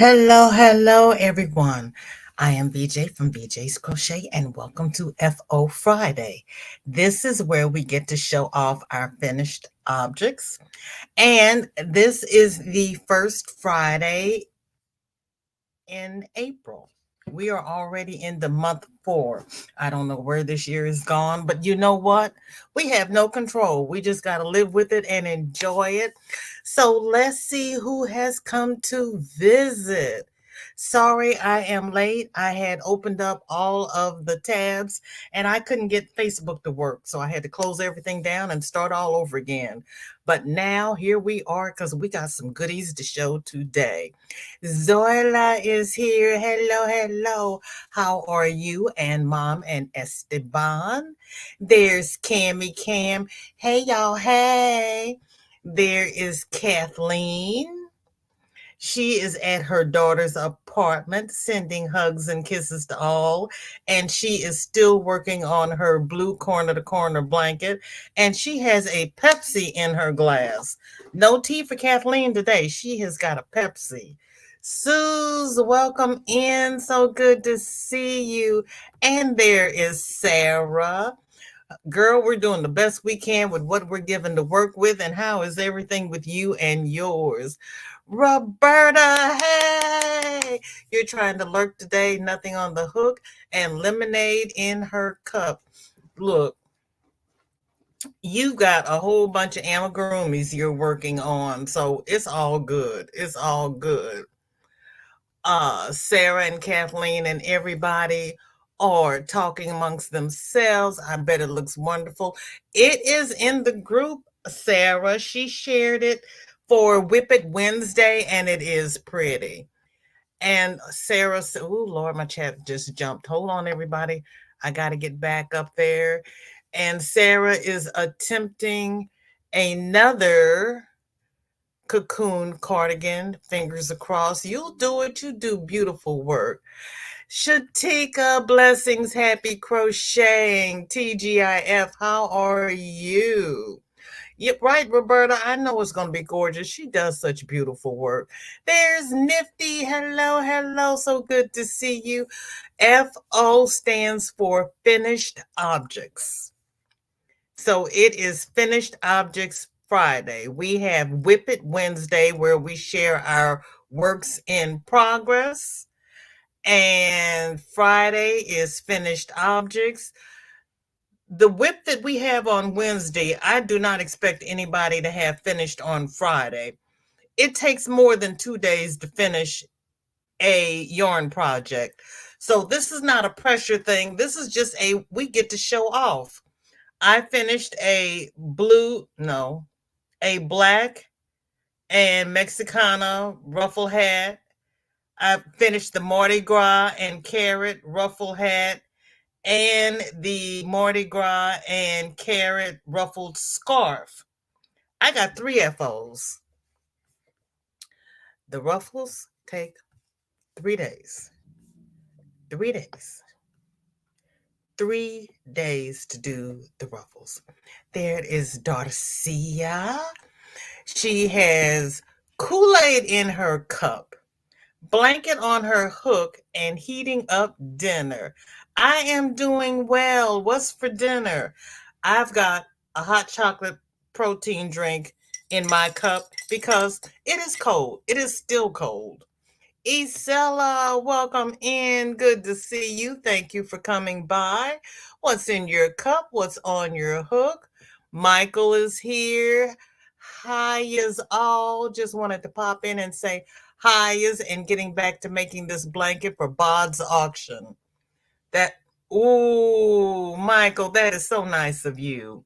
Hello, everyone. I am VJ from VJ's Crochet, and welcome to FO Friday. This is where we get to show off our finished objects, and this is the first Friday in April. We are already in the month 4. I don't know where this year is gone, but you know what? We have no control. We just got to live with it and enjoy it. So let's see who has come to visit. Sorry, I am late. I had opened up all of the tabs and I couldn't get Facebook to work. So I had to close everything down and start all over again. But now here we are because we got some goodies to show today. Zoila is here. Hello. How are you? And Mom and Esteban. There's Cam. Hey, y'all. Hey. There is Kathleen. She is at her daughter's apartment, sending hugs and kisses to all. And she is still working on her blue corner to corner blanket. And she has a Pepsi in her glass. No tea for Kathleen today. She has got a Pepsi. Suze, welcome in. So good to see you. And there is Sarah. Girl, we're doing the best we can with what we're given to work with. And how is everything with you and yours? Roberta, hey! You're trying to lurk today, nothing on the hook, and lemonade in her cup. Look, you got a whole bunch of amigurumis you're working on, so it's all good. It's all good. Sarah and Kathleen and everybody are talking amongst themselves. I bet it looks wonderful. It is in the group, Sarah. She shared it for Whip It Wednesday, and it is pretty. And Sarah said, oh, Lord, my chat just jumped. Hold on, everybody. I got to get back up there. And Sarah is attempting another cocoon cardigan, fingers across. You'll do it. You do beautiful work. Shatika, blessings, happy crocheting. TGIF, how are you? Yep, right, Roberta. I know it's going to be gorgeous. She does such beautiful work. There's Nifty. Hello. So good to see you. FO stands for Finished Objects. So it is Finished Objects Friday. We have Whip It Wednesday, where we share our works in progress. And Friday is Finished Objects. The whip that we have on Wednesday, I do not expect anybody to have finished on Friday. It takes more than 2 days to finish a yarn project. So this is not a pressure thing. This is just we get to show off. I finished a black and Mexicana ruffle hat. I finished the Mardi Gras and carrot ruffle hat and the Mardi Gras and carrot ruffled scarf. I got 3 FOs. The ruffles take 3 days. 3 days. 3 days to do the ruffles. There is Darcia. She has Kool-Aid in her cup, blanket on her hook, and heating up dinner. I am doing well. What's for dinner? I've got a hot chocolate protein drink in my cup because it is cold. It is still cold. Isela, welcome in. Good to see you. Thank you for coming by. What's in your cup? What's on your hook? Michael is here. Hi, is all. Just wanted to pop in and say hi, is and getting back to making this blanket for Bod's auction. Ooh, Michael, that is so nice of you.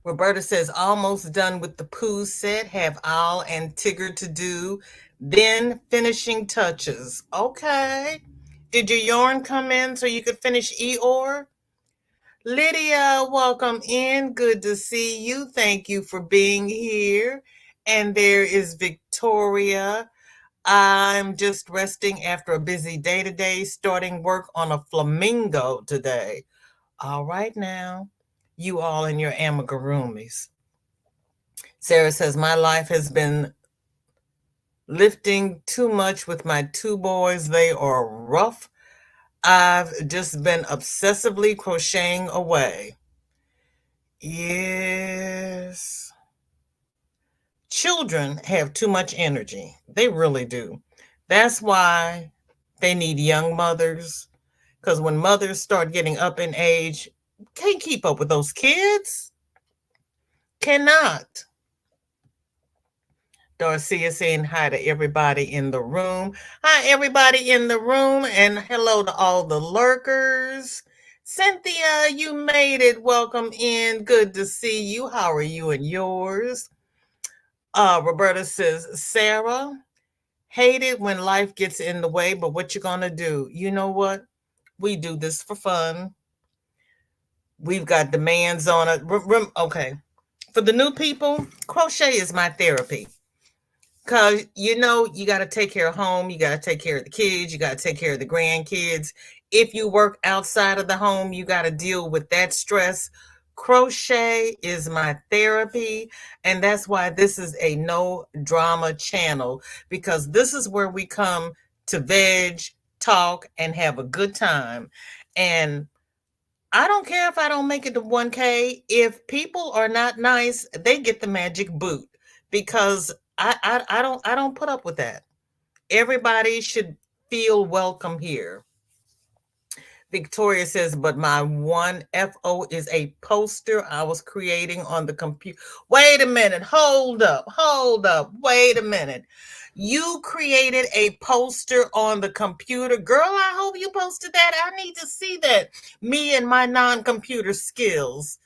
Roberta says, almost done with the Pooh set. Have Al and Tigger to do. Then finishing touches. Okay. Did your yarn come in so you could finish Eeyore? Lydia, welcome in. Good to see you. Thank you for being here. And there is Victoria. I'm just resting after a busy day today, starting work on a flamingo today. All right now, you all and your amigurumis. Sarah says, my life has been lifting too much with my 2 boys. They are rough. I've just been obsessively crocheting away. Yes. Children have too much energy. They really do. That's why they need young mothers. Because when mothers start getting up in age, can't keep up with those kids. Cannot. Darcia saying hi to everybody in the room. Hi, everybody in the room, and hello to all the lurkers. Cynthia, you made it. Welcome in. Good to see you. How are you and yours? Roberta says, Sarah, hate it when life gets in the way, but what you gonna do? You know what? We do this for fun. We've got demands on it. Okay. For the new people, crochet is my therapy. Because, you got to take care of home. You got to take care of the kids. You got to take care of the grandkids. If you work outside of the home, you got to deal with that stress. Crochet is my therapy. And that's why this is a no drama channel, because this is where we come to veg, talk, and have a good time. And I don't care if I don't make it to 1K. If people are not nice, they get the magic boot, because I don't put up with that. Everybody should feel welcome here. Victoria says, but my one FO is a poster I was creating on the computer. Wait a minute. Hold up. Wait a minute. You created a poster on the computer. Girl, I hope you posted that. I need to see that. Me and my non-computer skills.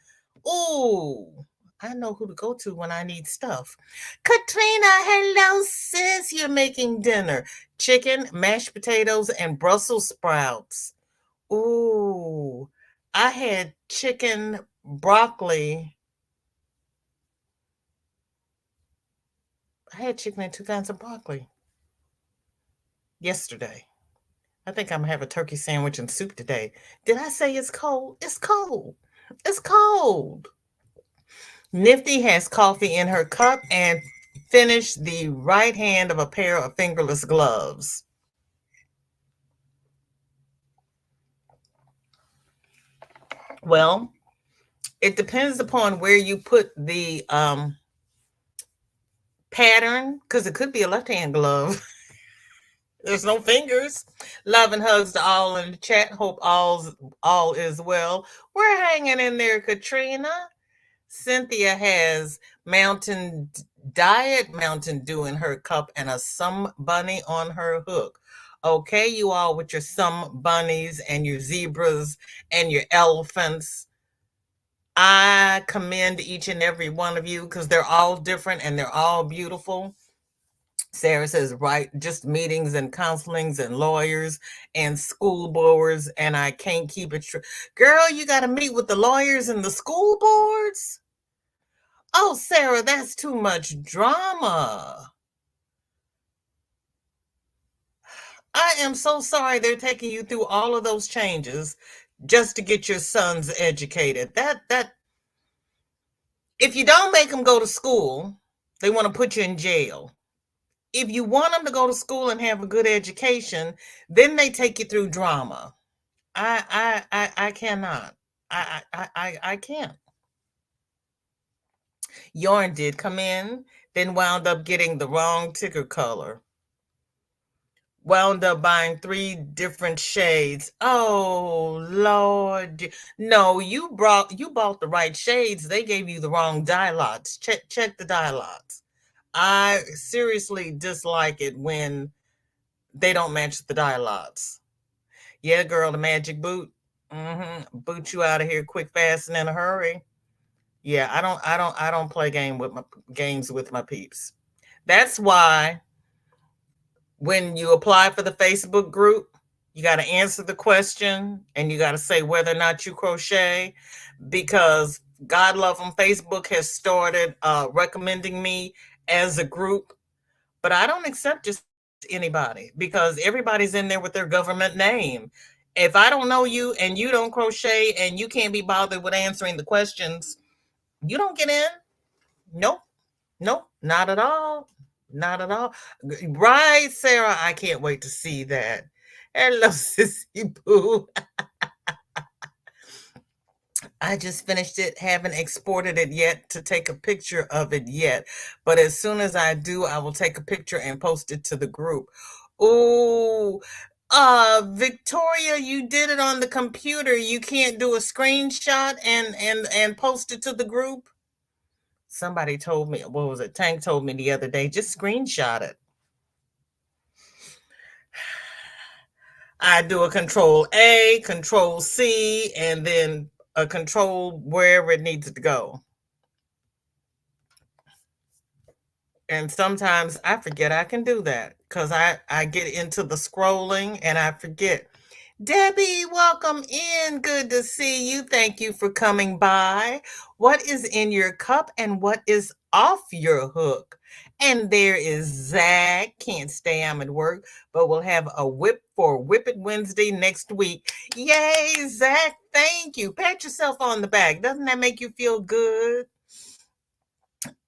Ooh, I know who to go to when I need stuff. Katrina, hello, sis. You're making dinner. Chicken, mashed potatoes, and Brussels sprouts. Ooh, I had chicken, broccoli. I had chicken and 2 kinds of broccoli yesterday. I think I'm going to have a turkey sandwich and soup today. Did I say it's cold? It's cold. It's cold. Nifty has coffee in her cup and finished the right hand of a pair of fingerless gloves. Well, it depends upon where you put the pattern, because it could be a left-hand glove. There's no fingers. Love and hugs to all in the chat. Hope all is well. We're hanging in there, Katrina. Cynthia has Mountain Dew in her cup and a Some Bunny on her hook. Okay, you all with your Some Bunnies and your zebras and your elephants. I commend each and every one of you, because they're all different and they're all beautiful. Sarah says, right, just meetings and counselings and lawyers and school boards, and I can't keep it true. Girl, you got to meet with the lawyers and the school boards? Oh, Sarah, that's too much drama. I am so sorry they're taking you through all of those changes just to get your sons educated. That if you don't make them go to school, they want to put you in jail. If you want them to go to school and have a good education, then they take you through drama. I cannot. I can't. Yarn did come in, then wound up getting the wrong ticker color. Wound up buying 3 different shades. Oh Lord. No, you bought the right shades. They gave you the wrong dye lots. Check the dye lots. I seriously dislike it when they don't match the dye lots. Yeah, girl, the magic boot. Boot you out of here quick, fast, and in a hurry. Yeah, I don't play games with my peeps. That's why when you apply for the Facebook group, you got to answer the question and you got to say whether or not you crochet, because God love them, Facebook has started recommending me as a group, but I don't accept just anybody, because everybody's in there with their government name. If I don't know you and you don't crochet and you can't be bothered with answering the questions, you don't get in. Nope. Nope, not at all. Not at all. Right, Sarah? I can't wait to see that. Hello, Sissy Pooh. I just finished it, haven't exported it yet to take a picture of it yet. But as soon as I do, I will take a picture and post it to the group. Ooh, Victoria, you did it on the computer. You can't do a screenshot and post it to the group. Somebody told me, what was it? Tank told me the other day, just screenshot it. I do a control A, control C, and then a control wherever it needs to go. And sometimes I forget I can do that because I get into the scrolling and I forget. Debbie, welcome in. Good to see you. Thank you for coming by. What is in your cup and what is off your hook? And there is Zach. Can't stay, I'm at work, but we'll have a whip for Whip It Wednesday next week. Yay, Zach. Thank you. Pat yourself on the back. Doesn't that make you feel good?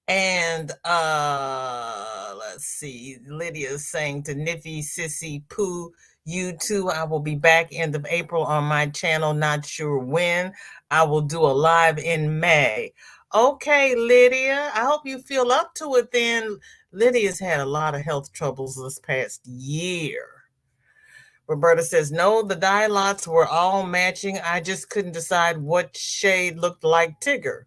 And let's see. Lydia is saying to Nifty, Sissy, Pooh, you too. I will be back end of April on my channel. Not sure when. I will do a live in May. Okay, Lydia. I hope you feel up to it then. Lydia's had a lot of health troubles this past year. Roberta says, no, the dye lots were all matching. I just couldn't decide what shade looked like Tigger.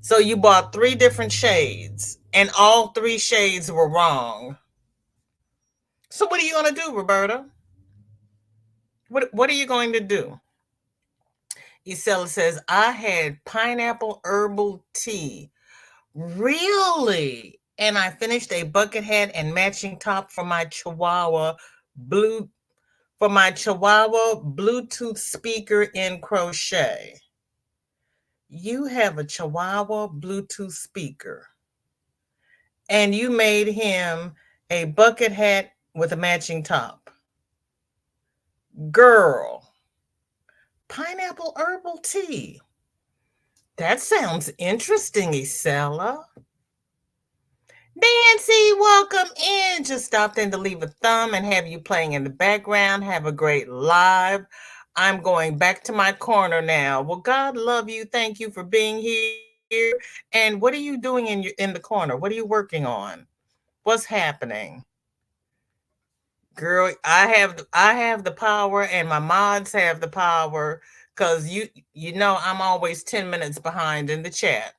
So you bought 3 different shades, and all 3 shades were wrong. So what are you going to do, Roberta? What are you going to do? Isela says, I had pineapple herbal tea. Really? And I finished a bucket hat and matching top for my Chihuahua Bluetooth speaker in crochet. You have a Chihuahua Bluetooth speaker. And you made him a bucket hat with a matching top. Girl, pineapple herbal tea. That sounds interesting, Isela. Nancy, welcome in. Just stopped in to leave a thumb and have you playing in the background. Have a great live. I'm going back to my corner now. Well, God love you. Thank you for being here. And what are you doing in the corner? What are you working on? What's happening? Girl, I have the power and my mods have the power because you know I'm always 10 minutes behind in the chat.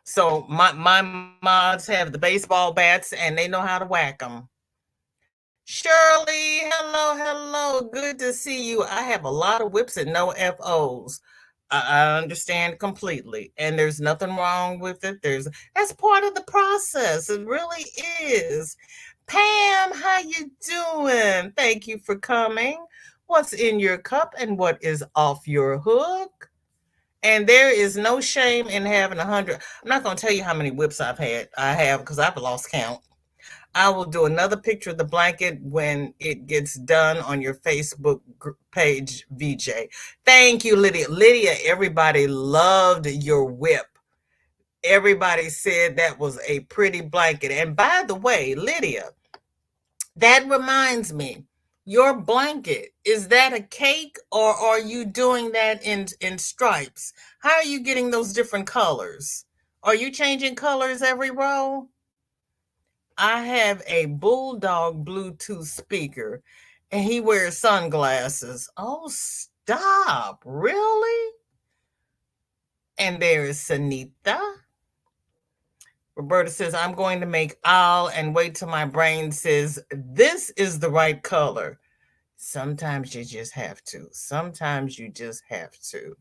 So my mods have the baseball bats and they know how to whack them. Shirley, hello. Good to see you. I have a lot of whips and no FOs. I understand completely. And there's nothing wrong with it. That's part of the process. It really is. Pam, how you doing? Thank you for coming. What's in your cup and what is off your hook? And there is no shame in having 100. I'm not going to tell you how many whips I have because I've lost count. I will do another picture of the blanket when it gets done on your Facebook page, VJ. Thank you, Lydia. Lydia, everybody loved your whip. Everybody said that was a pretty blanket. And by the way, Lydia, that reminds me, your blanket, is that a cake or are you doing that in stripes? How are you getting those different colors? Are you changing colors every row? I have a bulldog Bluetooth speaker and he wears sunglasses. Oh, stop. Really? And there is Sanita. Roberta says, I'm going to make owl and wait till my brain says, this is the right color. Sometimes you just have to. Sometimes you just have to.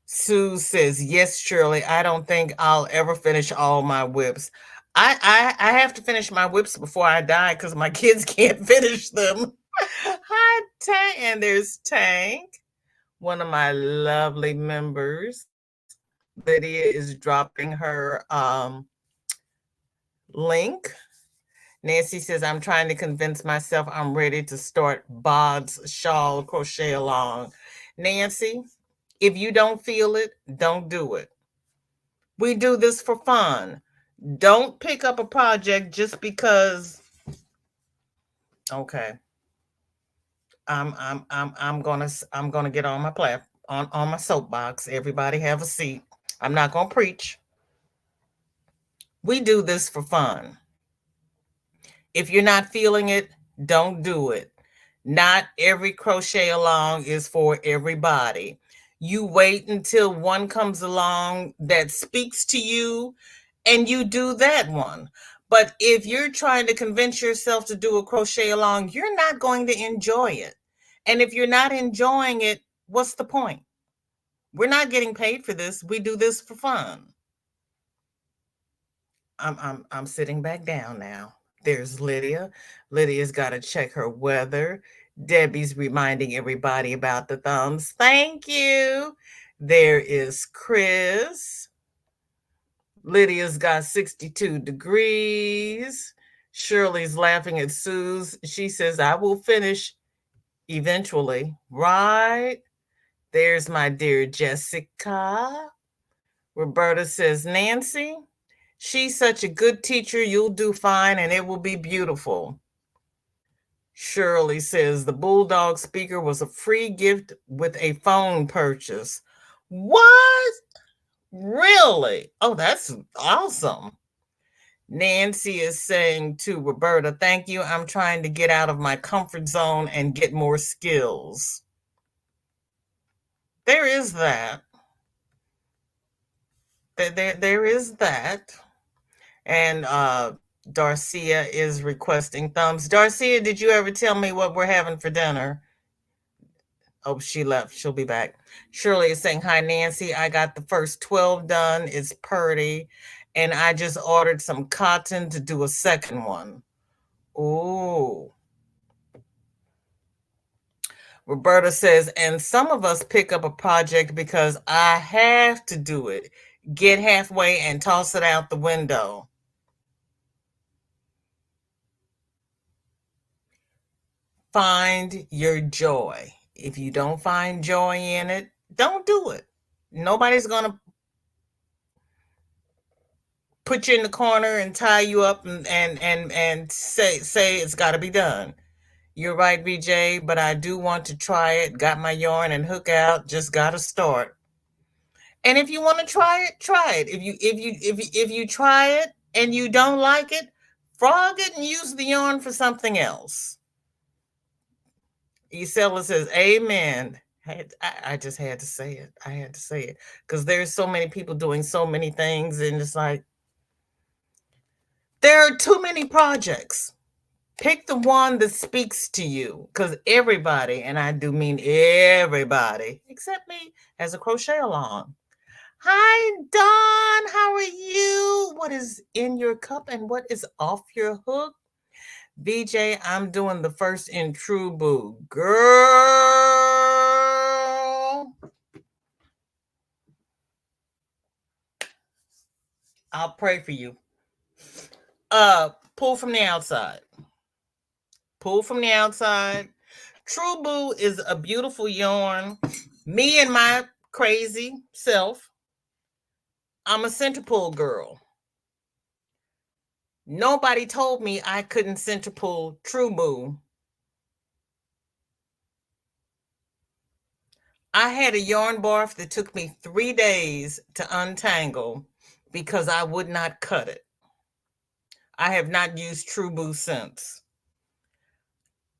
Sue says, yes, Shirley, I don't think I'll ever finish all my whips. I have to finish my whips before I die because my kids can't finish them. Hi, Tank. And there's Tank, one of my lovely members. Lydia is dropping her link. Nancy says, I'm trying to convince myself I'm ready to start Bod's shawl crochet along. Nancy, if you don't feel it, don't do it. We do this for fun. Don't pick up a project just because. Okay, I'm gonna get on my on my soapbox. Everybody have a seat. I'm not gonna preach. We do this for fun. If you're not feeling it, don't do it. Not every crochet along is for everybody. You wait until one comes along that speaks to you and you do that one. But if you're trying to convince yourself to do a crochet along, you're not going to enjoy it. And if you're not enjoying it, what's the point? We're not getting paid for this. We do this for fun. I'm sitting back down now. There's Lydia. Lydia's got to check her weather. Debbie's reminding everybody about the thumbs. Thank you. There is Chris. Lydia's got 62 degrees. Shirley's laughing at Sue's. She says, I will finish eventually. Right. There's my dear Jessica. Roberta says, Nancy, she's such a good teacher. You'll do fine and it will be beautiful. Shirley says, the Bulldog speaker was a free gift with a phone purchase. What? Really? Oh, that's awesome. Nancy is saying to Roberta, thank you. I'm trying to get out of my comfort zone and get more skills. There is that. There is that. And Darcia is requesting thumbs. Darcia, did you ever tell me what we're having for dinner? Oh, she left. She'll be back. Shirley is saying, hi, Nancy. I got the first 12 done. It's purty. And I just ordered some cotton to do a second one. Ooh. Roberta says, and some of us pick up a project because I have to do it. Get halfway and toss it out the window. Find your joy. If you don't find joy in it, don't do it. Nobody's going to put you in the corner and tie you up and say it's got to be done. You're right, VJ, but I do want to try it. Got my yarn and hook out. Just got to start. And if you want to try it, try it. If you try it and you don't like it, frog it and use the yarn for something else. Isela says, amen. I just had to say it. I had to say it because there's so many people doing so many things, and it's like there are too many projects. Pick the one that speaks to you, because everybody, and I do mean everybody, except me, has a crochet along. Hi, Dawn. How are you? What is in your cup and what is off your hook? VJ, I'm doing the first in True Boo. Girl. I'll pray for you. Pull from the outside. Pull from the outside. True Boo is a beautiful yarn. Me and my crazy self, I'm a center pull girl. Nobody told me I couldn't center pull True Boo. I had a yarn barf that took me 3 days to untangle because I would not cut it. I have not used True Boo since.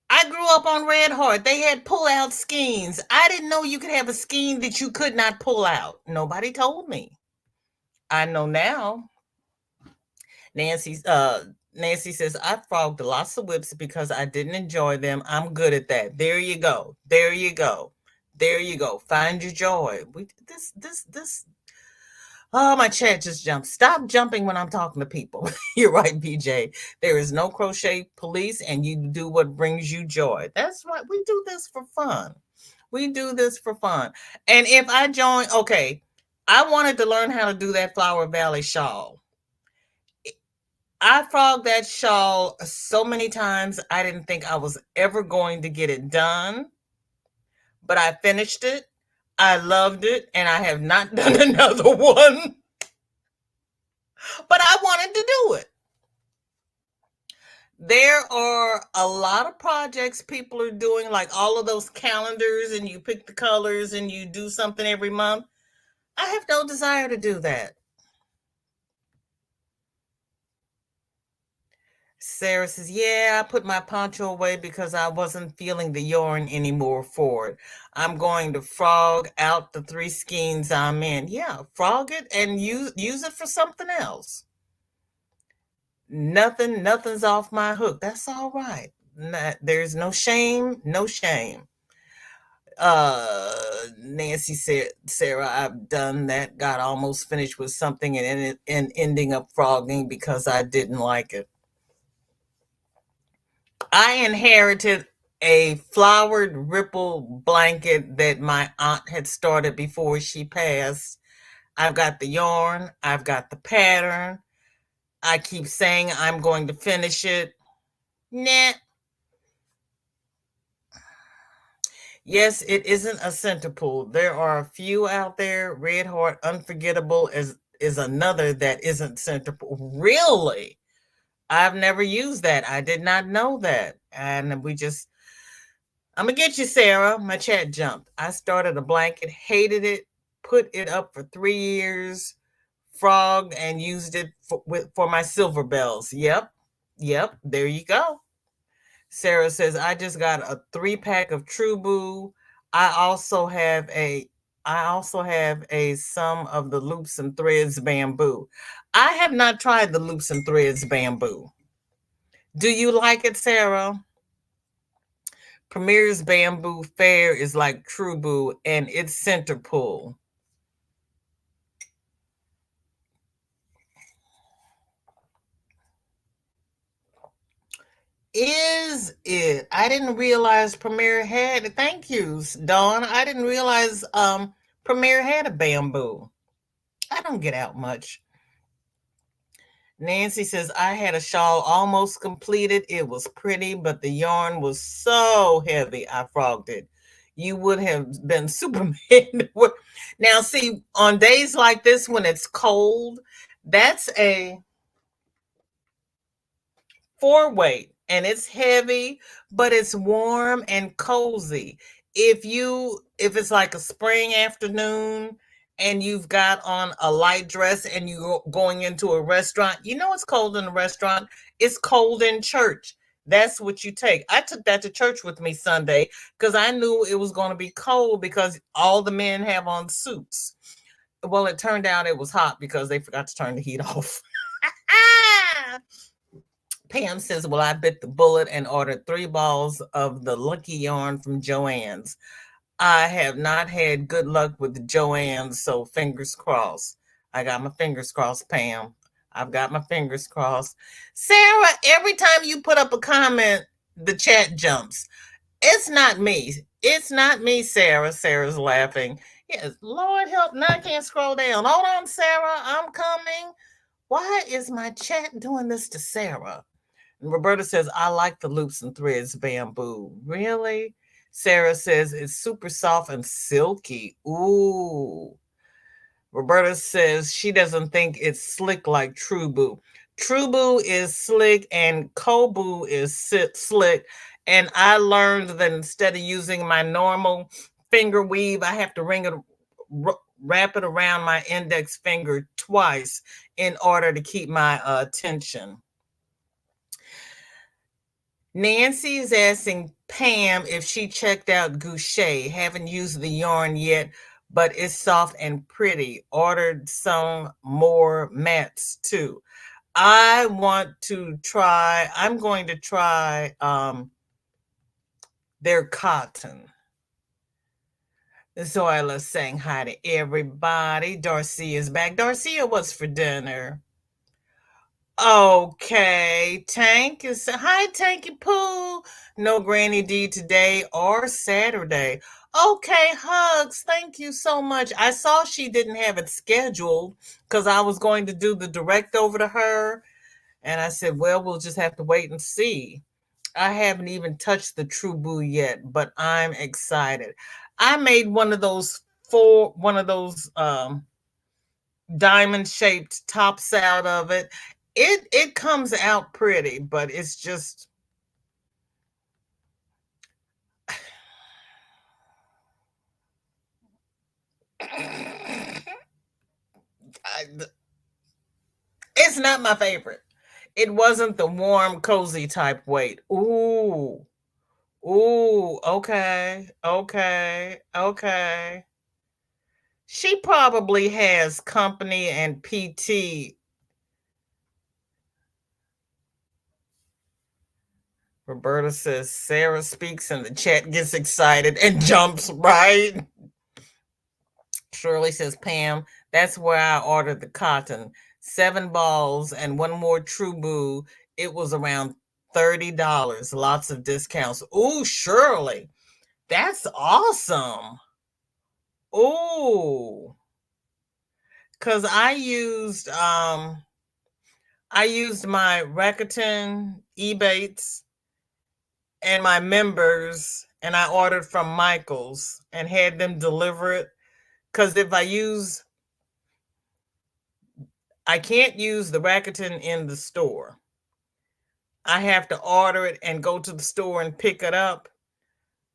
I grew up on Red Heart. They had pull-out skeins. I didn't know you could have a skein that you could not pull out. Nobody told me. I know now. Nancy says, I frogged lots of whips because I didn't enjoy them. I'm good at that. There you go. There you go. There you go. Find your joy. This. Oh, my chat just jumped. Stop jumping when I'm talking to people. You're right, BJ. There is no crochet police, and you do what brings you joy. That's right. We do this for fun. We do this for fun. And if I join, okay, I wanted to learn how to do that Flower Valley shawl. I frogged that shawl so many times, I didn't think I was ever going to get it done. But I finished it. I loved it, and I have not done another one. but I wanted to do it. There are a lot of projects people are doing, like all of those calendars, and you pick the colors and you do something every month. I have no desire to do that. Sarah says, yeah, I put my poncho away because I wasn't feeling the yarn anymore for it. I'm going to frog out the 3 skeins I'm in. Yeah, frog it and use it for something else. Nothing's off my hook. That's all right. There's no shame, no shame. Nancy said, Sarah, I've done that, got almost finished with something and ending up frogging because I didn't like it. I inherited a flowered ripple blanket that my aunt had started before she passed. I've got the yarn, I've got the pattern. I keep saying I'm going to finish it. Nah. Yes, it isn't a center pull. There are a few out there. Red Heart Unforgettable is another that isn't center pull. Really? I've never used that. I did not know that. And I'm gonna get you, Sarah. My chat jumped. I started a blanket, hated it, put it up for 3 years, frogged and used it for my silver bells. Yep. There you go. Sarah says, I just got a 3-pack of True Boo. I also have a some of the Loops and Threads bamboo. I have not tried the Loops and Threads bamboo. Do you like it, Sarah? Premier's bamboo fair is like True Boo and it's center pull. Is it? I didn't realize Premier had it. Thank you, Dawn. I didn't realize Premier had a bamboo. I don't get out much. Nancy says, I had a shawl almost completed. It was pretty, but the yarn was so heavy, I frogged it. You would have been Superman. Now, see, on days like this when it's cold, that's a 4-weight and it's heavy, but it's warm and cozy. If it's like a spring afternoon and you've got on a light dress and you're going into a restaurant, it's cold in a restaurant. It's cold in church. That's what you take. I took that to church with me Sunday because I knew it was going to be cold because all the men have on suits. Well, it turned out it was hot because they forgot to turn the heat off. Pam says, well, I bit the bullet and ordered 3 balls of the Lucky yarn from Joann's. I have not had good luck with Joann's, so fingers crossed. I got my fingers crossed, Pam. I've got my fingers crossed. Sarah, every time you put up a comment, the chat jumps. It's not me. It's not me, Sarah. Sarah's laughing. Yes, Lord help. Now I can't scroll down. Hold on, Sarah. I'm coming. Why is my chat doing this to Sarah? Roberta says, I like the Loops and Threads bamboo. Really? Sarah says, it's super soft and silky. Ooh. Roberta says she doesn't think it's slick like True Boo. True Boo is slick and Kobu is slick. And I learned that instead of using my normal finger weave, I have to wrap it around my index finger twice in order to keep my tension. Nancy is asking Pam if she checked out Goucher. Haven't used the yarn yet, but it's soft and pretty. Ordered some more mats too. I'm going to try their cotton. Zoila's saying hi to everybody. Darcia is back. Darcia, what's for dinner? Okay, Tank is hi, Tanky Poo. No Granny D today or Saturday. Okay, hugs. Thank you so much. I saw she didn't have it scheduled because I was going to do the direct over to her, and I said, well, we'll just have to wait and see. I haven't even touched the True Boo yet, but I'm excited. I made one of those diamond shaped tops out of it. It comes out pretty, but it's just it's not my favorite. It wasn't the warm, cozy type weight. Ooh. Ooh, okay. Okay. Okay. She probably has company and PT. Roberta says Sarah speaks and the chat gets excited and jumps, right? Shirley says, Pam, that's where I ordered the cotton. 7 balls and one more True Boo. It was around $30. Lots of discounts. Ooh, Shirley, that's awesome. Ooh. Cause I used my Rakuten Ebates and my members, and I ordered from Michael's and had them deliver it. Because if I can't use the Rakuten in the store. I have to order it and go to the store and pick it up.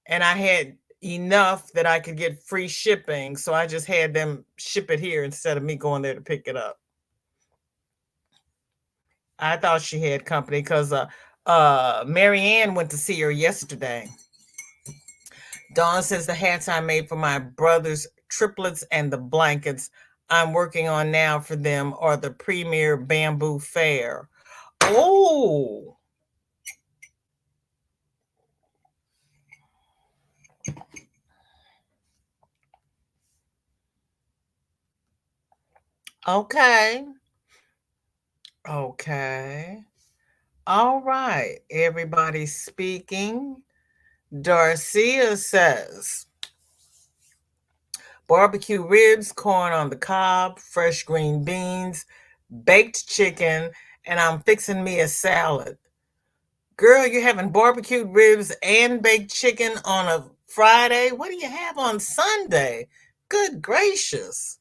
And I had enough that I could get free shipping. So I just had them ship it here instead of me going there to pick it up. I thought she had company because Mary Ann went to see her yesterday. Dawn says the hats I made for my brother's triplets and the blankets I'm working on now for them are the Premier Bamboo Fair. Oh. Okay. Okay. All right. Everybody's speaking. Darcia says barbecue ribs, corn on the cob, fresh green beans, baked chicken, and I'm fixing me a salad. Girl, you're having barbecued ribs and baked chicken on a Friday? What do you have on Sunday? Good gracious.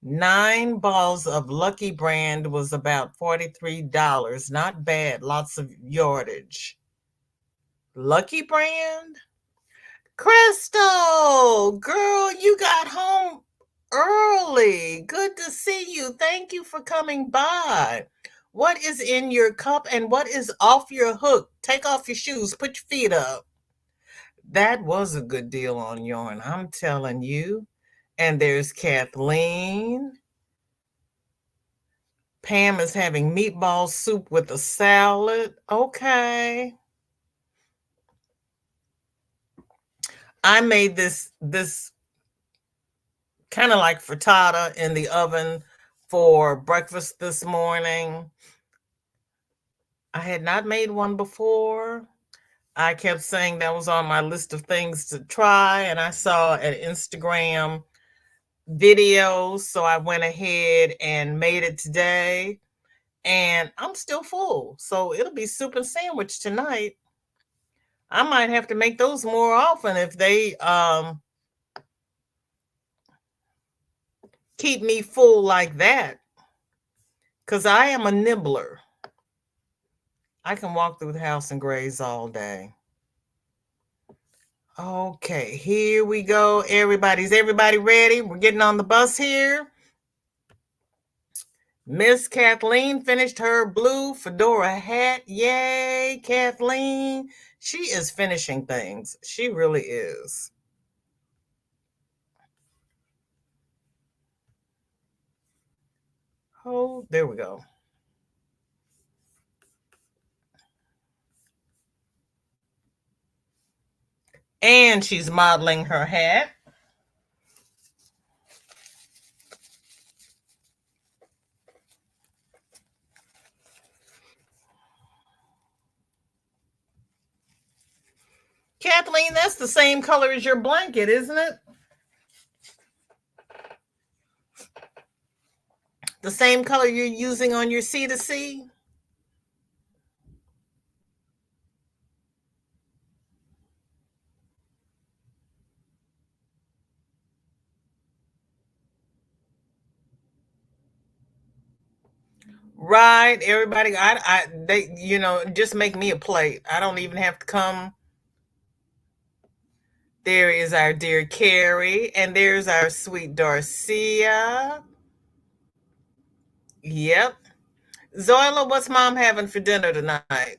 9 balls of Lucky Brand was about $43. Not bad. Lots of yardage. Lucky Brand? Crystal, girl, you got home early. Good to see you. Thank you for coming by. What is in your cup and what is off your hook? Take off your shoes. Put your feet up. That was a good deal on yarn, I'm telling you. And there's Kathleen. Pam is having meatball soup with a salad. Okay. I made this kind of like frittata in the oven for breakfast this morning. I had not made one before. I kept saying that was on my list of things to try, and I saw an Instagram video, so I went ahead and made it today. And I'm still full, so it'll be soup and sandwich tonight. I might have to make those more often if they keep me full like that, because I am a nibbler. I can walk through the house and graze all day. Okay, here we go. Everybody ready? We're getting on the bus here. Miss Kathleen finished her blue fedora hat. Yay, Kathleen. She is finishing things. She really is. Oh, there we go. And she's modeling her hat. Kathleen, that's the same color as your blanket, isn't it? The same color you're using on your C2C? Right, everybody. They, just make me a plate. I don't even have to come. There is our dear Keri, and there's our sweet Darcia. Yep. Zoila, what's mom having for dinner tonight?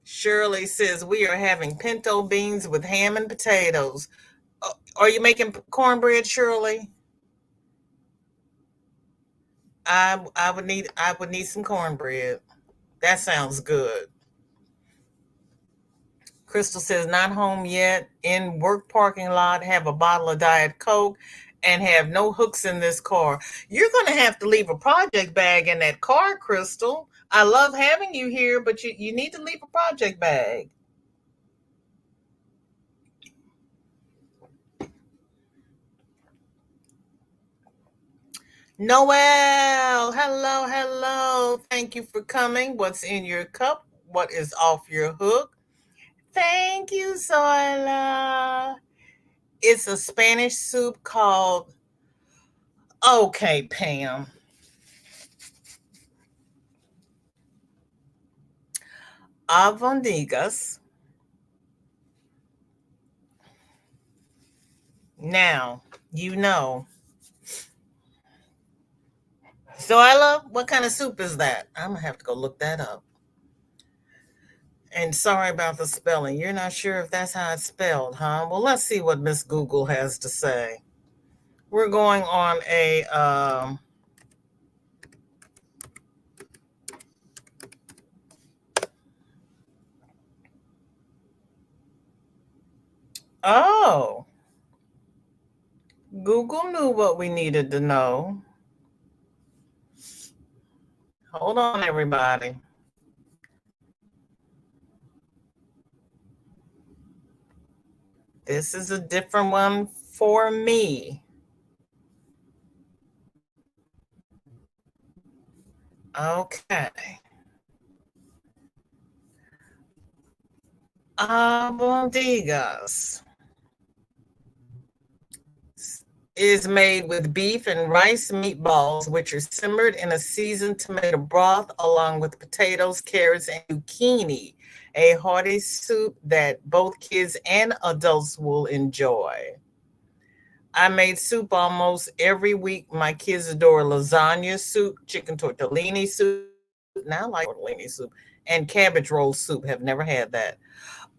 Shirley says we are having pinto beans with ham and potatoes. Are you making cornbread, Shirley? I would need some cornbread. That sounds good. Crystal says not home yet. In work parking lot, have a bottle of Diet Coke, and have no hooks in this car. You're going to have to leave a project bag in that car, Crystal. I love having you here, but you need to leave a project bag. Noel, hello, hello. Thank you for coming. What's in your cup? What is off your hook? Thank you, Zoila. It's a Spanish soup called, okay, Pam. Albondigas. Now, you know. Zoila, what kind of soup is that? I'm going to have to go look that up. And sorry about the spelling. You're not sure if that's how it's spelled, huh? Well, let's see what Miss Google has to say. We're going on a oh, Google knew what we needed to know. Hold on, everybody. This is a different one for me. Okay. Albondigas is made with beef and rice meatballs, which are simmered in a seasoned tomato broth, along with potatoes, carrots, and zucchini. A hearty soup that both kids and adults will enjoy. I made soup almost every week. My kids adore lasagna soup, chicken tortellini soup. Now I like tortellini soup. And cabbage roll soup. Have never had that.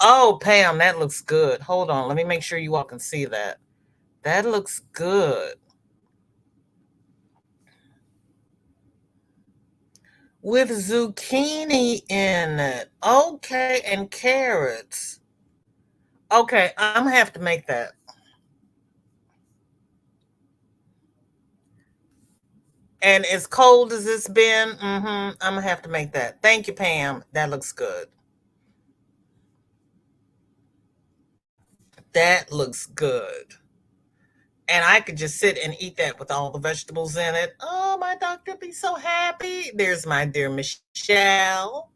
Oh, Pam, that looks good. Hold on. Let me make sure you all can see that. That looks good. With zucchini in it. Okay, and carrots. Okay, I'm gonna have to make that. And as cold as it's been, I'm gonna have to make that. Thank you, Pam. That looks good. That looks good. And I could just sit and eat that with all the vegetables in it. Oh, my doctor would be so happy. There's my dear Michelle.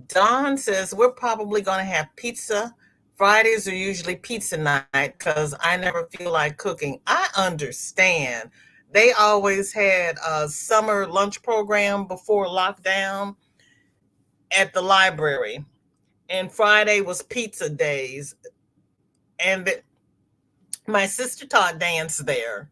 Don says we're probably going to have pizza. Fridays are usually pizza night because I never feel like cooking. I understand. They always had a summer lunch program before lockdown at the library, and Friday was pizza days. And my sister taught dance there.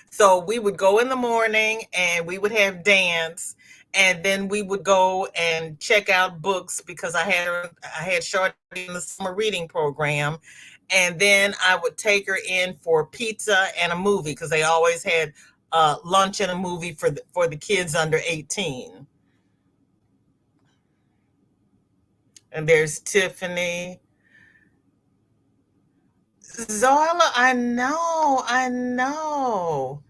So we would go in the morning and we would have dance, and then we would go and check out books because I had Shorty in the summer reading program, and then I would take her in for pizza and a movie because they always had lunch and a movie for the kids under 18. And there's Tiffany. Zoila, I know.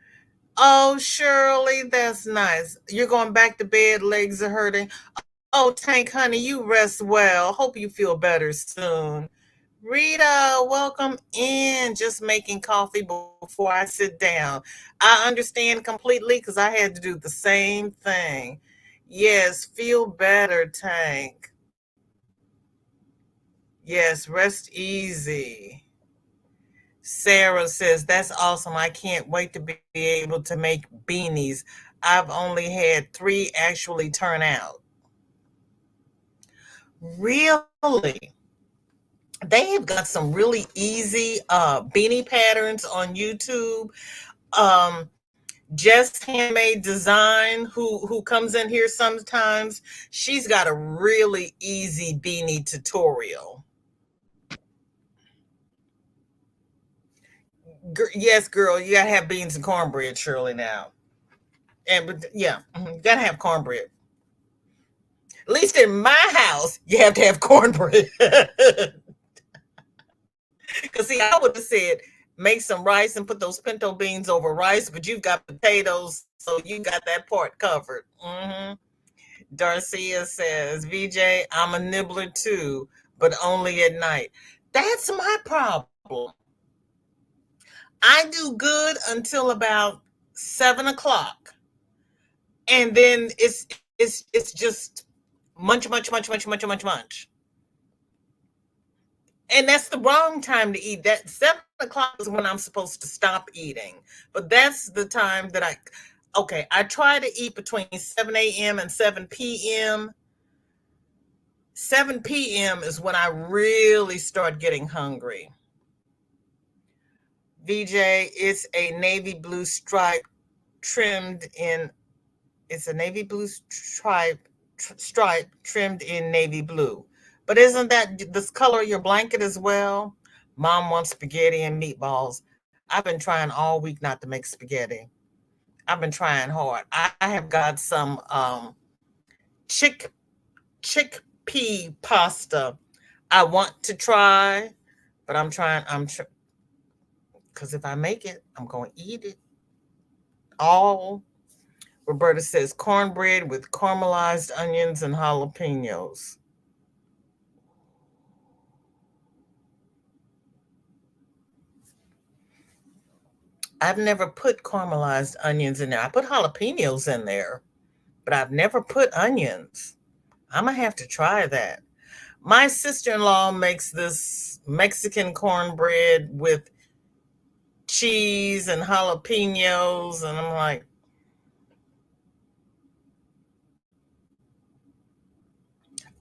Oh, Shirley, that's nice. You're going back to bed, legs are hurting. Oh, Tank, honey, you rest well. Hope you feel better soon. Rita, welcome in. Just making coffee before I sit down. I understand completely because I had to do the same thing. Yes, feel better, Tank. Yes, rest easy. Sarah says, that's awesome. I can't wait to be able to make beanies. I've only had 3 actually turn out. Really? They have got some really easy beanie patterns on YouTube. Just Handmade Design, who comes in here sometimes, she's got a really easy beanie tutorial. Yes, girl, you gotta have beans and cornbread, Shirley. Now, and yeah, you gotta have cornbread. At least in my house, you have to have cornbread. Because see, I would have said make some rice and put those pinto beans over rice, but you've got potatoes, so you got that part covered. Darcia says, VJ, I'm a nibbler too, but only at night. That's my problem. I do good until about 7 o'clock, and then it's just munch. And that's the wrong time to eat. That 7 o'clock is when I'm supposed to stop eating. But that's the time that I try to eat between 7 a.m. and 7 p.m. 7 p.m. is when I really start getting hungry. VJ, it's a navy blue stripe trimmed in, it's a navy blue stripe trimmed in navy blue. But isn't that this color of your blanket as well? Mom wants spaghetti and meatballs. I've been trying all week not to make spaghetti. I've been trying hard. I have got some chickpea pasta I want to try, but because if I make it, I'm going to eat it all. Roberta says cornbread with caramelized onions and jalapenos. I've never put caramelized onions in there. I put jalapenos in there, but I've never put onions. I'm going to have to try that. My sister-in-law makes this Mexican cornbread with cheese and jalapenos, and I'm like,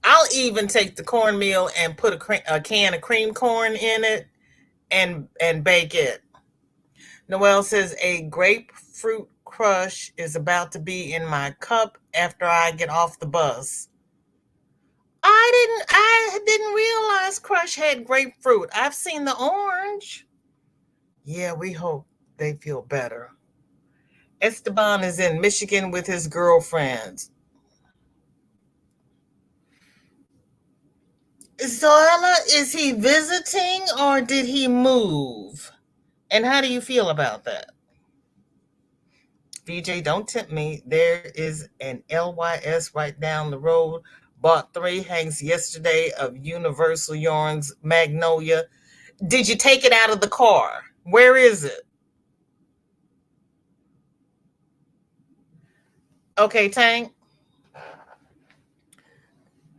I'll even take the cornmeal and put a can of cream corn in it and bake it. Noelle says a grapefruit crush is about to be in my cup after I get off the bus. I didn't realize Crush had grapefruit. I've seen the orange. Yeah, we hope they feel better. Esteban is in Michigan with his girlfriends. Zoila, is he visiting or did he move? And how do you feel about that? VJ, don't tempt me. There is an LYS right down the road. Bought 3 hanks yesterday of Universal Yarns Magnolia. Did you take it out of the car? Where is it? Okay, Tank.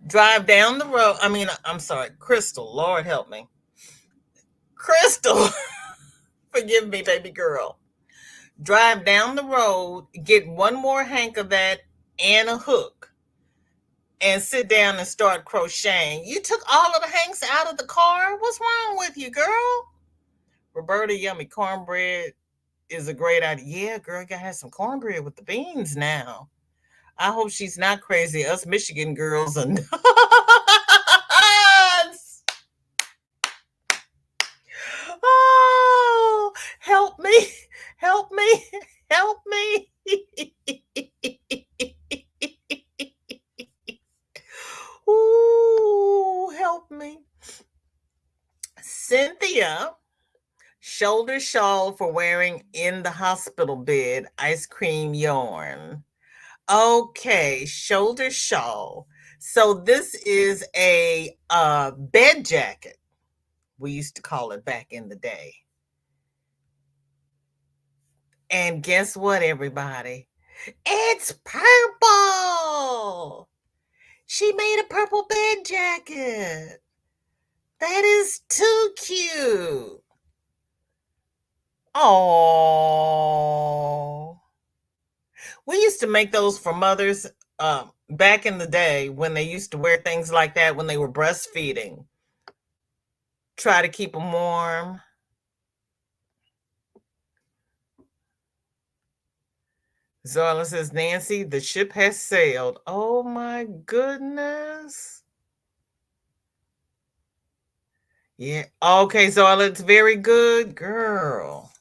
Drive down the road. I'm sorry, Crystal. Lord help me. Crystal. Forgive me, baby girl. Drive down the road, get one more hank of that and a hook, and sit down and start crocheting. You took all of the hanks out of the car? What's wrong with you, girl? Roberta, yummy cornbread is a great idea. Yeah, girl, you gotta have some cornbread with the beans now. I hope she's not crazy. Us Michigan girls are nuts. Oh, help me, help me, help me. Ooh, help me. Cynthia, shoulder shawl for wearing in the hospital bed, ice cream yarn. Okay, shoulder shawl. So this is a bed jacket. We used to call it back in the day. And guess what, everybody? It's purple. She made a purple bed jacket. That is too cute. Oh. We used to make those for mothers back in the day when they used to wear things like that when they were breastfeeding. Try to keep them warm. Zola says, Nancy, the ship has sailed. Oh my goodness. Yeah. Okay, Zola, it's very good, girl.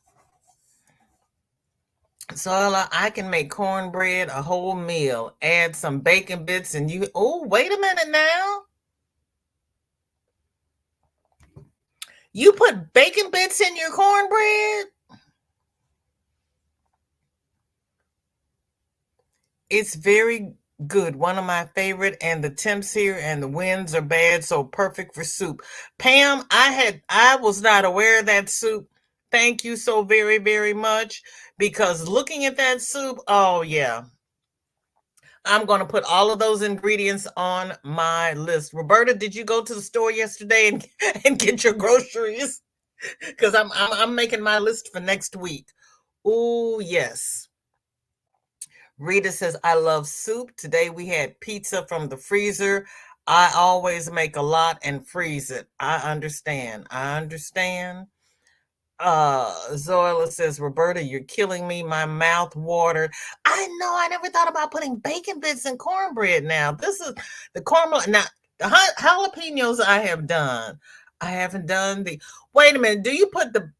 Zola, I can make cornbread a whole meal. Add some bacon bits and you. Oh, wait a minute now. You put bacon bits in your cornbread? It's very good. One of my favorite, and the temps here and the winds are bad, so perfect for soup. Pam, I was not aware of that soup. Thank you so very, very much. Because looking at that soup, oh yeah. I'm going to put all of those ingredients on my list. Roberta, did you go to the store yesterday and get your groceries? Because I'm making my list for next week. Oh yes. Rita says, I love soup. Today we had pizza from the freezer. I always make a lot and freeze it. I understand. Zoila says, Roberta, you're killing me. My mouth watered. I know. I never thought about putting bacon bits in cornbread. Now, this is the caramel. Now, the jalapenos I have done. I haven't done the. Wait a minute. Do you put the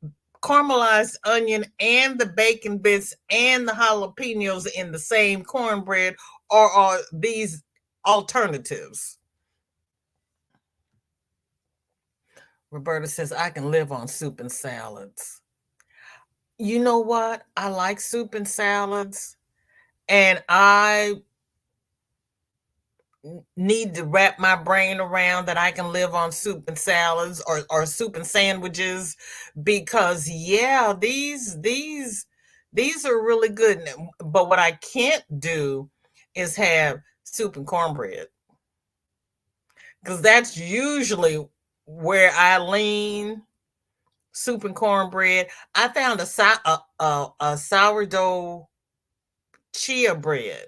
caramelized onion and the bacon bits and the jalapenos in the same cornbread, or are these alternatives? Roberta says, I can live on soup and salads. You know what? I like soup and salads, and I need to wrap my brain around that I can live on soup and salads or soup and sandwiches, because yeah, these are really good. But what I can't do is have soup and cornbread, because that's usually where I lean. Soup and cornbread. I found a sourdough chia bread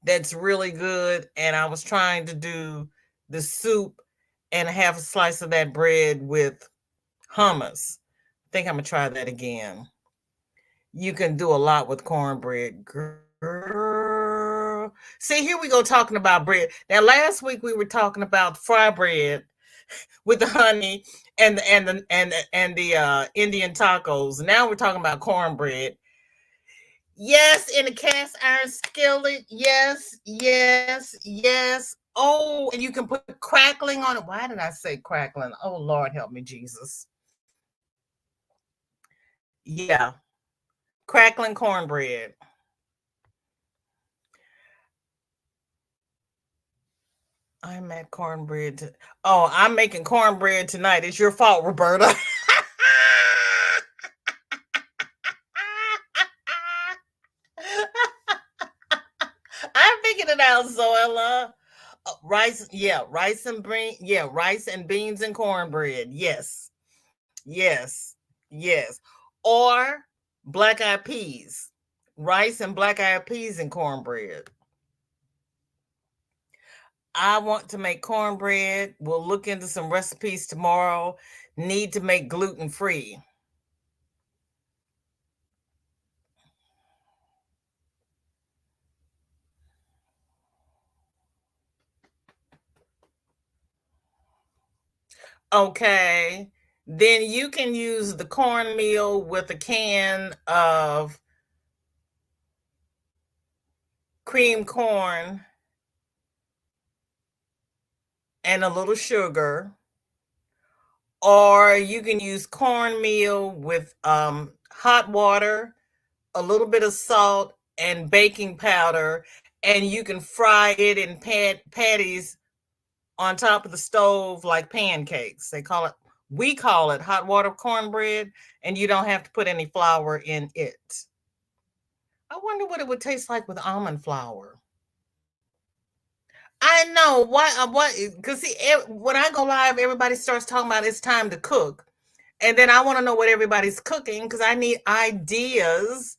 that's really good, and I was trying to do the soup and have a slice of that bread with hummus. I think I'm gonna try that again. You can do a lot with cornbread, girl. See, here we go talking about bread. Now, last week we were talking about fry bread with the honey and the Indian tacos. Now we're talking about cornbread. Yes, in a cast iron skillet. Yes, yes, yes. Oh, and you can put crackling on it. Why did I say crackling? Oh, Lord, help me, Jesus. Yeah, crackling cornbread. I'm at cornbread. Oh, I'm making cornbread tonight. It's your fault, Roberta. I'm figuring it out, Zoila. Rice, yeah, rice and beans and cornbread. Yes, yes, yes. Or black-eyed peas. Rice and black-eyed peas and cornbread. I want to make cornbread. We'll look into some recipes tomorrow. Need to make gluten-free. Okay. Then you can use the cornmeal with a can of cream corn and a little sugar. Or you can use cornmeal with hot water, a little bit of salt, and baking powder, and you can fry it in patties on top of the stove like pancakes. We call it hot water cornbread, and you don't have to put any flour in it. I wonder what it would taste like with almond flour. I know what because see, when I go live, everybody starts talking about it's time to cook, and then I want to know what everybody's cooking because I need ideas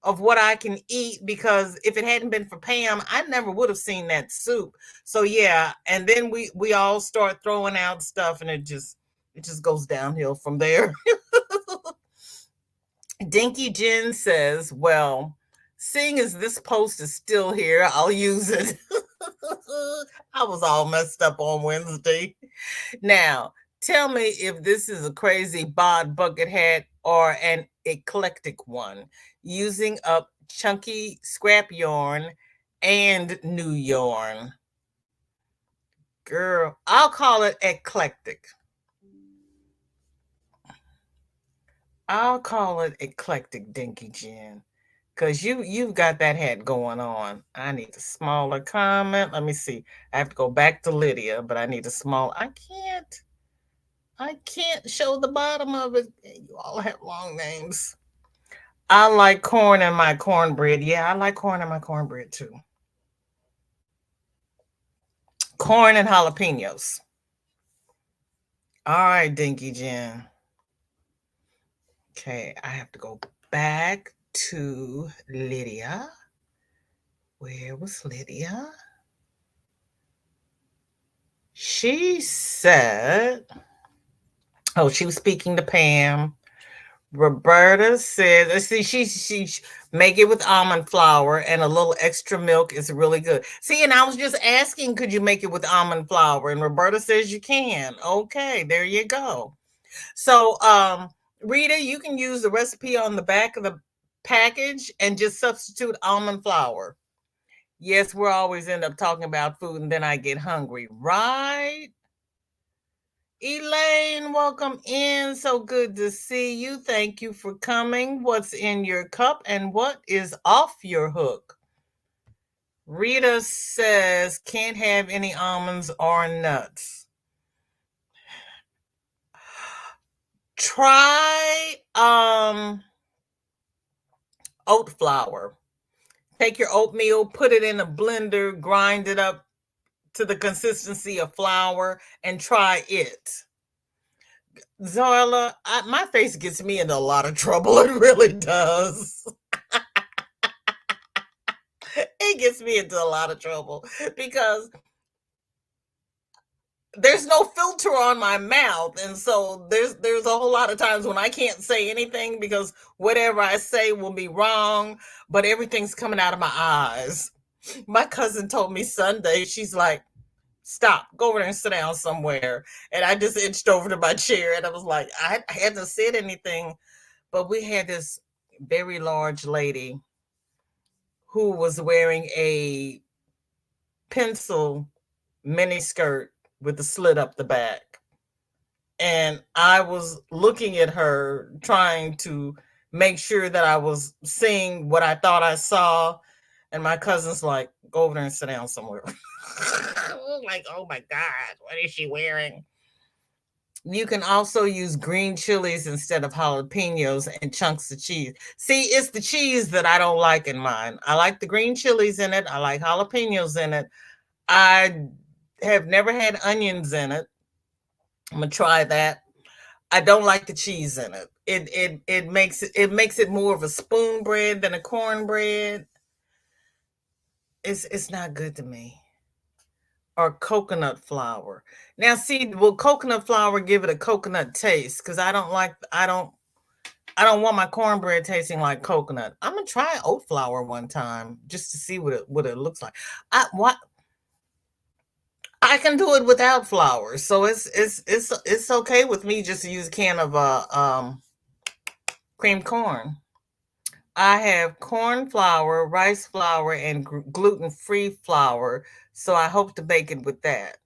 of what I can eat, because if it hadn't been for Pam, I never would have seen that soup. So yeah, and then we all start throwing out stuff, and it just goes downhill from there. Dinky Jen says, well, seeing as this post is still here, I'll use it. I was all messed up on Wednesday. Now, tell me if this is a crazy bod bucket hat or an eclectic one, using up chunky scrap yarn and new yarn. Girl, I'll call it eclectic. I'll call it eclectic, Dinky Jen, because you've got that hat going on. I need a smaller comment. Let me see. I have to go back to Lydia, but I need a small. I can't show the bottom of it. You all have long names. I like corn in my cornbread. Yeah, I like corn in my cornbread too. Corn and jalapenos. All right, Dinky Jen. Okay, I have to go back to Lydia. Where was Lydia? She said, oh, she was speaking to Pam. Roberta said, let's see, she make it with almond flour and a little extra milk is really good. See, and I was just asking, could you make it with almond flour? And Roberta says you can. Okay, there you go. So, Rita, you can use the recipe on the back of the package and just substitute almond flour. Yes, we'll always end up talking about food and then I get hungry, right? Elaine, welcome in. So good to see you. Thank you for coming. What's in your cup and what is off your hook? Rita says, can't have any almonds or nuts. Try oat flour. Take your oatmeal, put it in a blender, grind it up to the consistency of flour, and try it. Zoila, my face gets me into a lot of trouble. It really does. It gets me into a lot of trouble because there's no filter on my mouth, and so there's a whole lot of times when I can't say anything because whatever I say will be wrong, but everything's coming out of my eyes. My cousin told me Sunday, she's like, stop, go over there and sit down somewhere. And I just inched over to my chair and I was like, I hadn't said anything, but we had this very large lady who was wearing a pencil mini skirt with a slit up the back. And I was looking at her, trying to make sure that I was seeing what I thought I saw. And my cousin's like, go over there and sit down somewhere. Like, oh my God, what is she wearing? You can also use green chilies instead of jalapenos and chunks of cheese. See, it's the cheese that I don't like in mine. I like the green chilies in it. I like jalapenos in it. I have never had onions in it. I'm gonna try that. I don't like the cheese in it. It makes it more of a spoon bread than a cornbread. It's not good to me. Or coconut flour. Now, see, will coconut flour give it a coconut taste? Because I don't want my cornbread tasting like coconut. I'm gonna try oat flour one time just to see what it looks like. I can do it without flour, so it's okay with me just to use a can of creamed corn. I have corn flour, rice flour, and gluten-free flour, so I hope to bake it with that.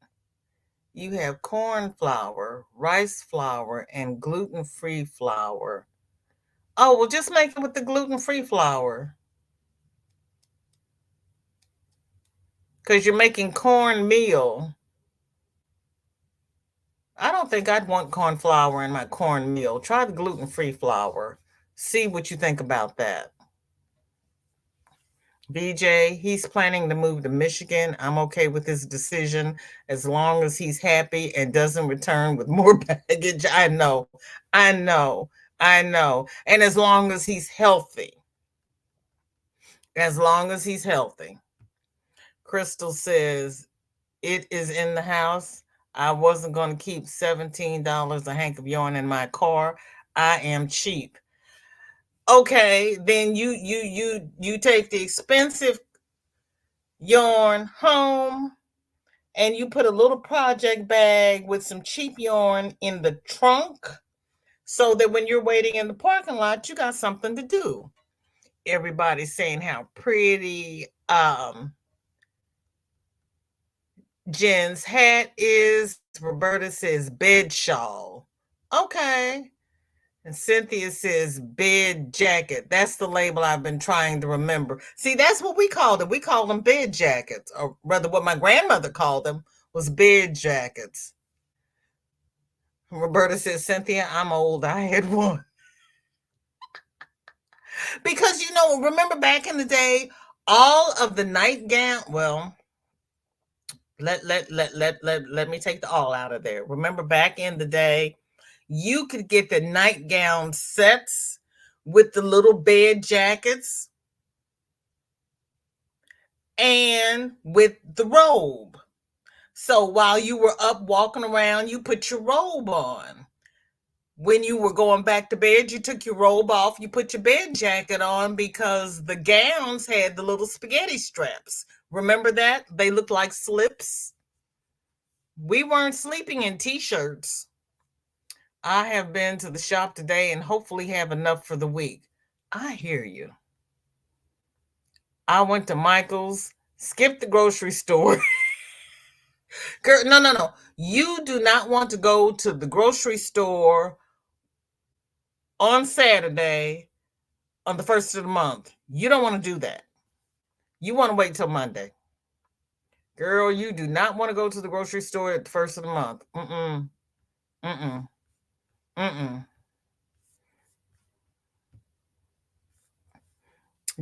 You have corn flour, rice flour, and gluten-free flour. Oh, well, just make it with the gluten-free flour. Because you're making cornmeal. I don't think I'd want corn flour in my cornmeal. Try the gluten-free flour. See what you think about that. BJ, he's planning to move to Michigan. I'm okay with his decision as long as he's happy and doesn't return with more baggage. I know. And as long as he's healthy. as long as he's healthy. Crystal says, it is in the house. I wasn't going to keep $17 a hank of yarn in my car. I am cheap. Okay, then you take the expensive yarn home and you put a little project bag with some cheap yarn in the trunk so that when you're waiting in the parking lot, you got something to do. Everybody's saying how pretty Jen's hat is. Roberta says bed shawl. Okay. And Cynthia says bed jacket. That's the label I've been trying to remember. See, that's what we called them. We called them bed jackets, or rather what my grandmother called them was bed jackets. Roberta says, Cynthia, I'm old. I had one. Because, remember back in the day, all of the nightgown, well, let me take the all out of there. Remember back in the day, you could get the nightgown sets with the little bed jackets and with the robe. So while you were up walking around, you put your robe on. When you were going back to bed, you took your robe off, you put your bed jacket on because the gowns had the little spaghetti straps. Remember that? They looked like slips. We weren't sleeping in t-shirts. I have been to the shop today and hopefully have enough for the week. I hear you. I went to Michael's, skipped the grocery store. Girl, no. You do not want to go to the grocery store on Saturday on the 1st of the month. You don't want to do that. You want to wait till Monday. Girl, you do not want to go to the grocery store at the 1st of the month.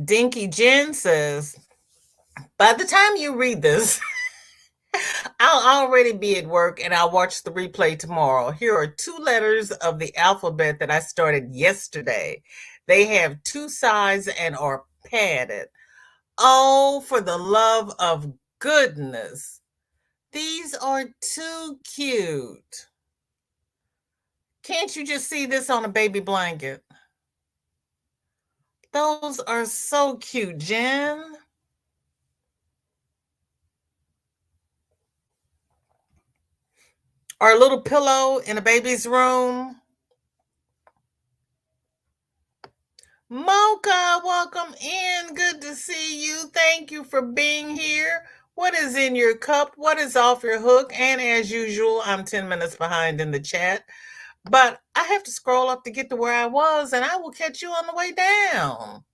Dinky Jen says, by the time you read this, I'll already be at work and I'll watch the replay tomorrow. Here are 2 letters of the alphabet that I started yesterday. They have 2 sides and are padded. Oh, for the love of goodness. These are too cute. Can't you just see this on a baby blanket? Those are so cute, Jen. Our little pillow in a baby's room. Mocha, welcome in. Good to see you. Thank you for being here. What is in your cup? What is off your hook? And as usual, I'm 10 minutes behind in the chat. But I have to scroll up to get to where I was, and I will catch you on the way down.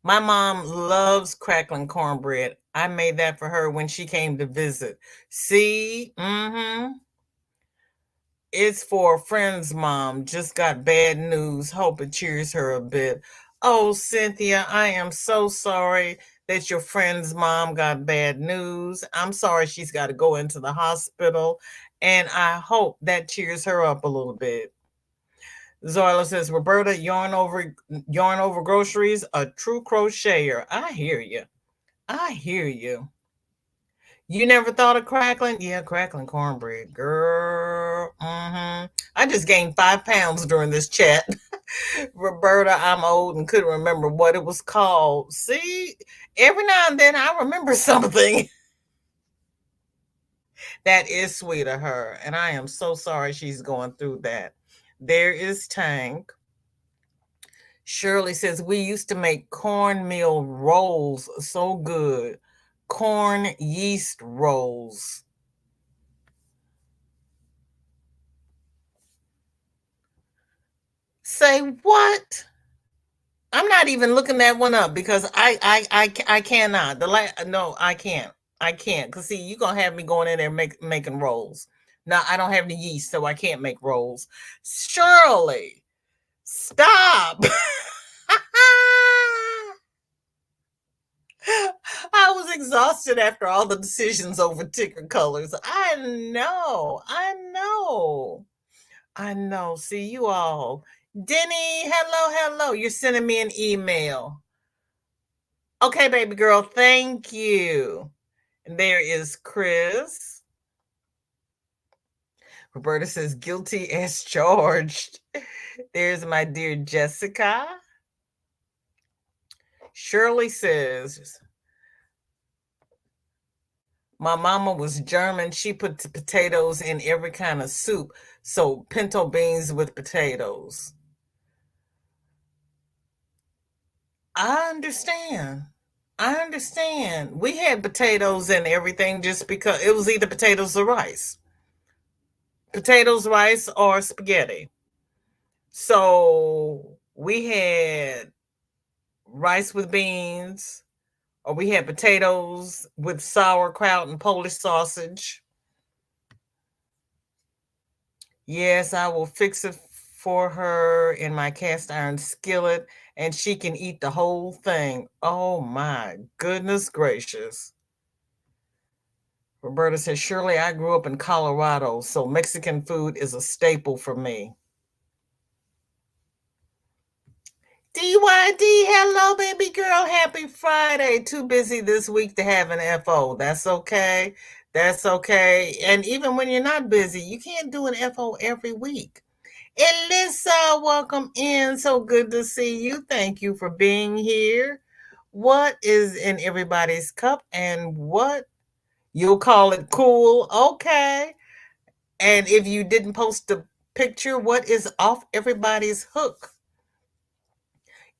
My mom loves crackling cornbread. I made that for her when she came to visit. See? It's for a friend's mom. Just got bad news. Hope it cheers her a bit. Oh, Cynthia, I am so sorry that your friend's mom got bad news. I'm sorry she's got to go into the hospital, and I hope that cheers her up a little bit. Zoila says, Roberta, yarn over groceries, a true crocheter. I hear you. I hear you. You never thought of crackling? Yeah, crackling cornbread, girl. I just gained 5 pounds during this chat. Roberta, I'm old and couldn't remember what it was called. See, every now and then I remember something. That is sweet of her, and I am so sorry she's going through that. There is Tank. Shirley says, we used to make cornmeal rolls so good. Corn yeast rolls. Say what? I'm not even looking that one up because I cannot. No, I can't. I can't. Because see, you're gonna have me going in there making rolls. Now I don't have any yeast, so I can't make rolls. Shirley, stop. I was exhausted after all the decisions over ticker colors. I know. See you all. Denny, hello. You're sending me an email. Okay, baby girl, thank you. And there is Chris. Roberta says, guilty as charged. There's my dear Jessica. Shirley says, my mama was German. She put potatoes in every kind of soup. So pinto beans with potatoes. I understand. We had potatoes and everything just because it was either potatoes or rice. Potatoes, rice, or spaghetti. So we had rice with beans, or we had potatoes with sauerkraut and Polish sausage. Yes, I will fix it for her in my cast iron skillet, and she can eat the whole thing. Oh my goodness gracious. Roberta says, surely I grew up in Colorado, so Mexican food is a staple for me. DYD, hello, baby girl. Happy Friday. Too busy this week to have an FO. That's okay. That's okay. And even when you're not busy, you can't do an FO every week. Elissa, welcome in. So good to see you. Thank you for being here. What is in everybody's cup and what you'll call it cool? Okay. And if you didn't post a picture, what is off everybody's hook?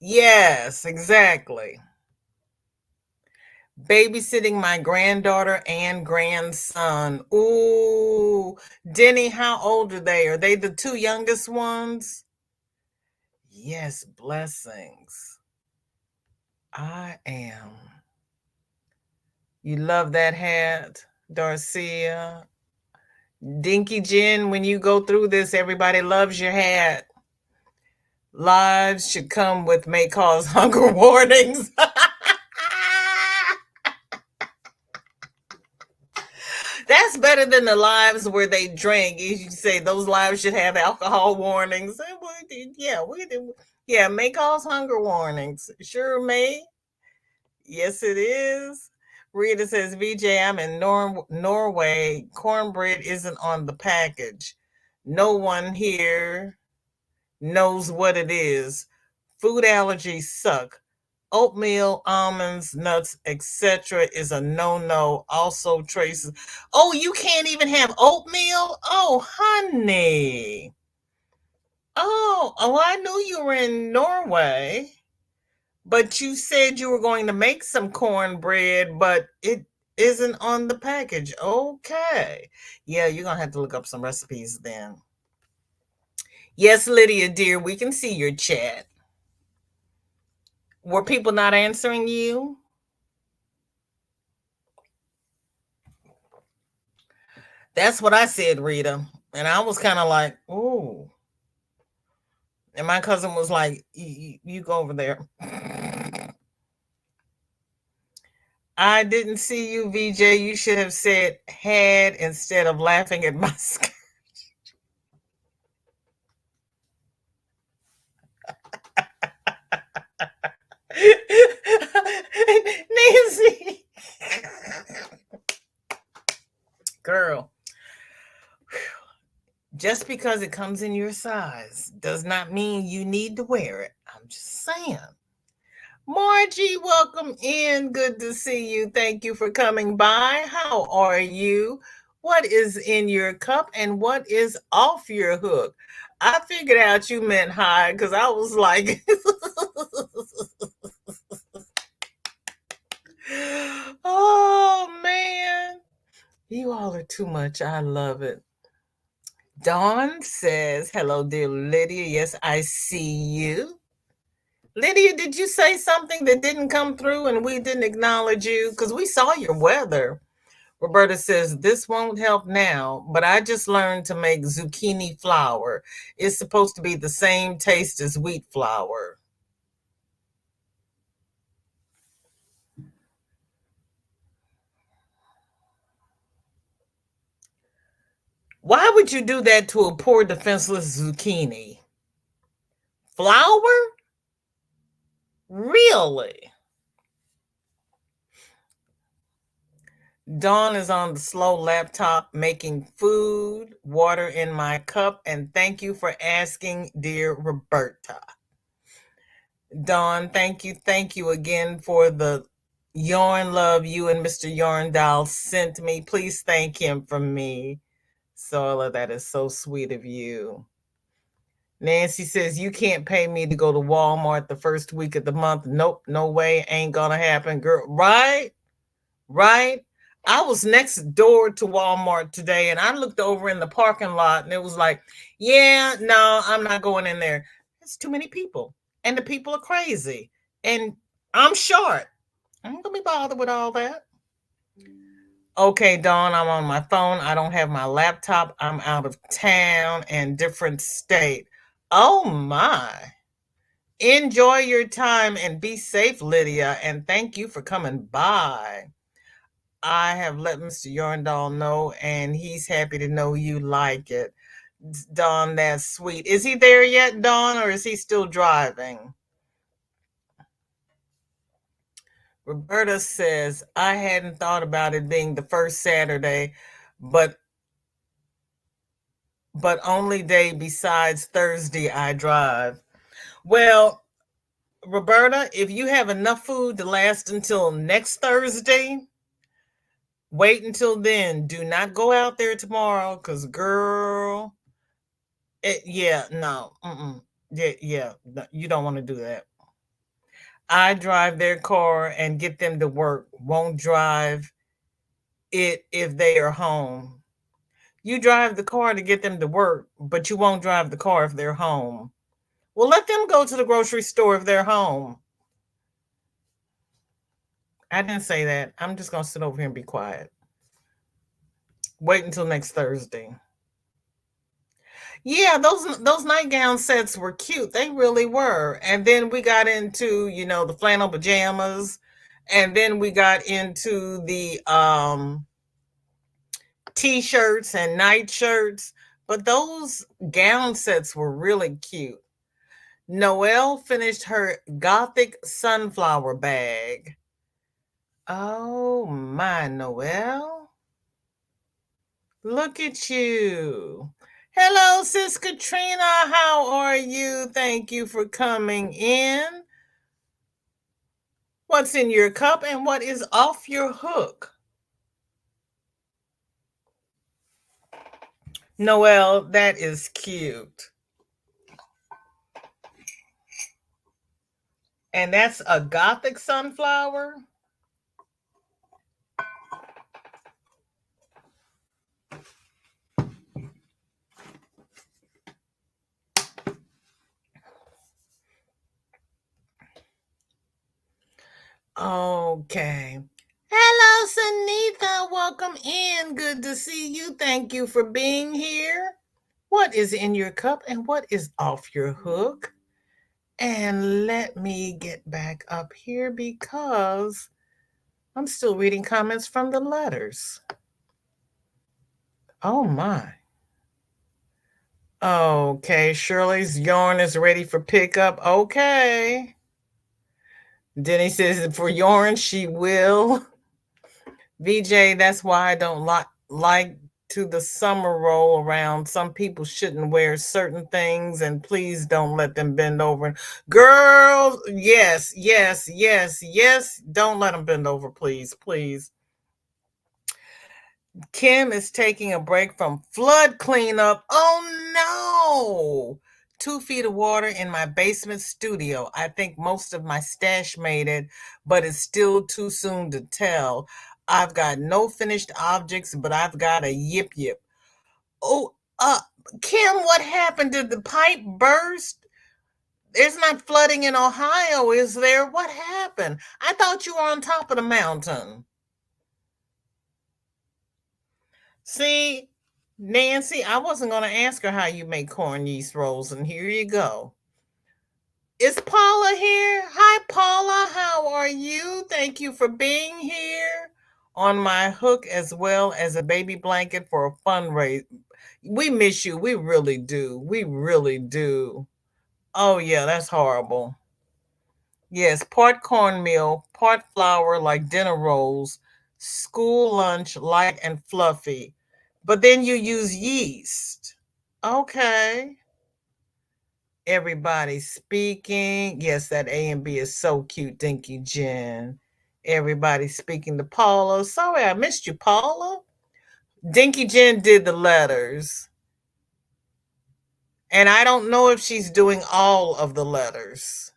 Yes, exactly. Babysitting my granddaughter and grandson. Ooh, Denny, how old are they? Are they the two youngest ones? Yes, blessings. I am. You love that hat, Darcia. Dinky Jen, when you go through this, everybody loves your hat. Lives should come with may cause hunger warnings. That's better than the lives where they drink. You say those lives should have alcohol warnings. Yeah, yeah, may cause hunger warnings. Sure may. Yes, it is. Rita says, VJ, I'm in Norway. Cornbread isn't on the package. No one here knows what it is. Food allergies suck. Oatmeal, almonds, nuts, etc. is a no-no. Also traces. Oh, you can't even have oatmeal? Oh, honey. Oh, I knew you were in Norway. But you said you were going to make some cornbread, but it isn't on the package. Okay. Yeah, you're going to have to look up some recipes then. Yes, Lydia, dear, we can see your chat. Were people not answering you? That's what I said, Rita. And I was kind of like, ooh. And my cousin was like, you go over there. I didn't see you, VJ. You should have said had instead of laughing at my skirt. Nancy. Girl. Just because it comes in your size does not mean you need to wear it. I'm just saying. Margie, welcome in. Good to see you. Thank you for coming by. How are you? What is in your cup and what is off your hook? I figured out you meant hi because I was like, oh man, you all are too much. I love it. Dawn says, hello, dear Lydia. Yes, I see you. Lydia, did you say something that didn't come through and we didn't acknowledge you? Because we saw your weather. Roberta says, this won't help now, but I just learned to make zucchini flour. It's supposed to be the same taste as wheat flour. Why would you do that to a poor defenseless zucchini? Flour? Really? Dawn is on the slow laptop making food, water in my cup, and thank you for asking, dear Roberta. Dawn, thank you again for the yarn love you and Mr. YarnDoll sent me. Please thank him from me. Sola, that is so sweet of you. Nancy says, you can't pay me to go to Walmart the first week of the month. Nope, no way, ain't gonna happen, girl. Right? Right? I was next door to Walmart today and I looked over in the parking lot and it was like, yeah, no, I'm not going in there. There's too many people and the people are crazy and I'm short. I ain't gonna be bothered with all that. Okay, Dawn, I'm on my phone. I don't have my laptop. I'm out of town and different state. Oh my. Enjoy your time and be safe, Lydia. And thank you for coming by. I have let Mr. YarnDoll know, and he's happy to know you like it. Dawn, that's sweet. Is he there yet, Dawn, or is he still driving? Roberta says, I hadn't thought about it being the first Saturday, but only day besides Thursday I drive. Well, Roberta, if you have enough food to last until next Thursday, wait until then. Do not go out there tomorrow because, girl, no. No, you don't want to do that. I drive their car and get them to work. Won't drive it if they are home. You drive the car to get them to work, but you won't drive the car if they're home. Well, let them go to the grocery store if they're home. I didn't say that. I'm just going to sit over here and be quiet. Wait until next Thursday. Yeah, those nightgown sets were cute. They really were. And then we got into, the flannel pajamas, and then we got into the t-shirts and night shirts, but those gown sets were really cute. Noelle finished her gothic sunflower bag. Oh my, Noelle. Look at you. Hello, Sis Katrina. How are you? Thank you for coming in. What's in your cup and what is off your hook? Noelle, that is cute. And that's a gothic sunflower? Okay. Hello, Sanita. Welcome in. Good to see you. Thank you for being here. What is in your cup and what is off your hook? And let me get back up here because I'm still reading comments from the letters. Oh my. Okay, Shirley's yarn is ready for pickup. Okay. Denny says for yarn, she will. VJ, that's why I don't like to the summer roll around. Some people shouldn't wear certain things, and please don't let them bend over. Girls, yes. Don't let them bend over, please. Kim is taking a break from flood cleanup. Oh no! 2 feet of water in my basement studio. I think most of my stash made it, but it's still too soon to tell. I've got no finished objects, but I've got a yip. Oh, Kim, what happened? Did the pipe burst? There's not flooding in Ohio, is there? What happened? I thought you were on top of the mountain. See, Nancy, I wasn't going to ask her how you make corn yeast rolls, and here you go. Is Paula here? Hi, Paula. How are you? Thank you for being here. On my hook, as well as a baby blanket for a fundraiser. We miss you. We really do. We really do. Oh, yeah, that's horrible. Yes, part cornmeal, part flour like dinner rolls. School lunch, light and fluffy. But then you use yeast. Okay. Everybody speaking. Yes, that A and B is so cute, Dinky Jen. Everybody speaking to Paula. Sorry, I missed you, Paula. Dinky Jen did the letters. And I don't know if she's doing all of the letters.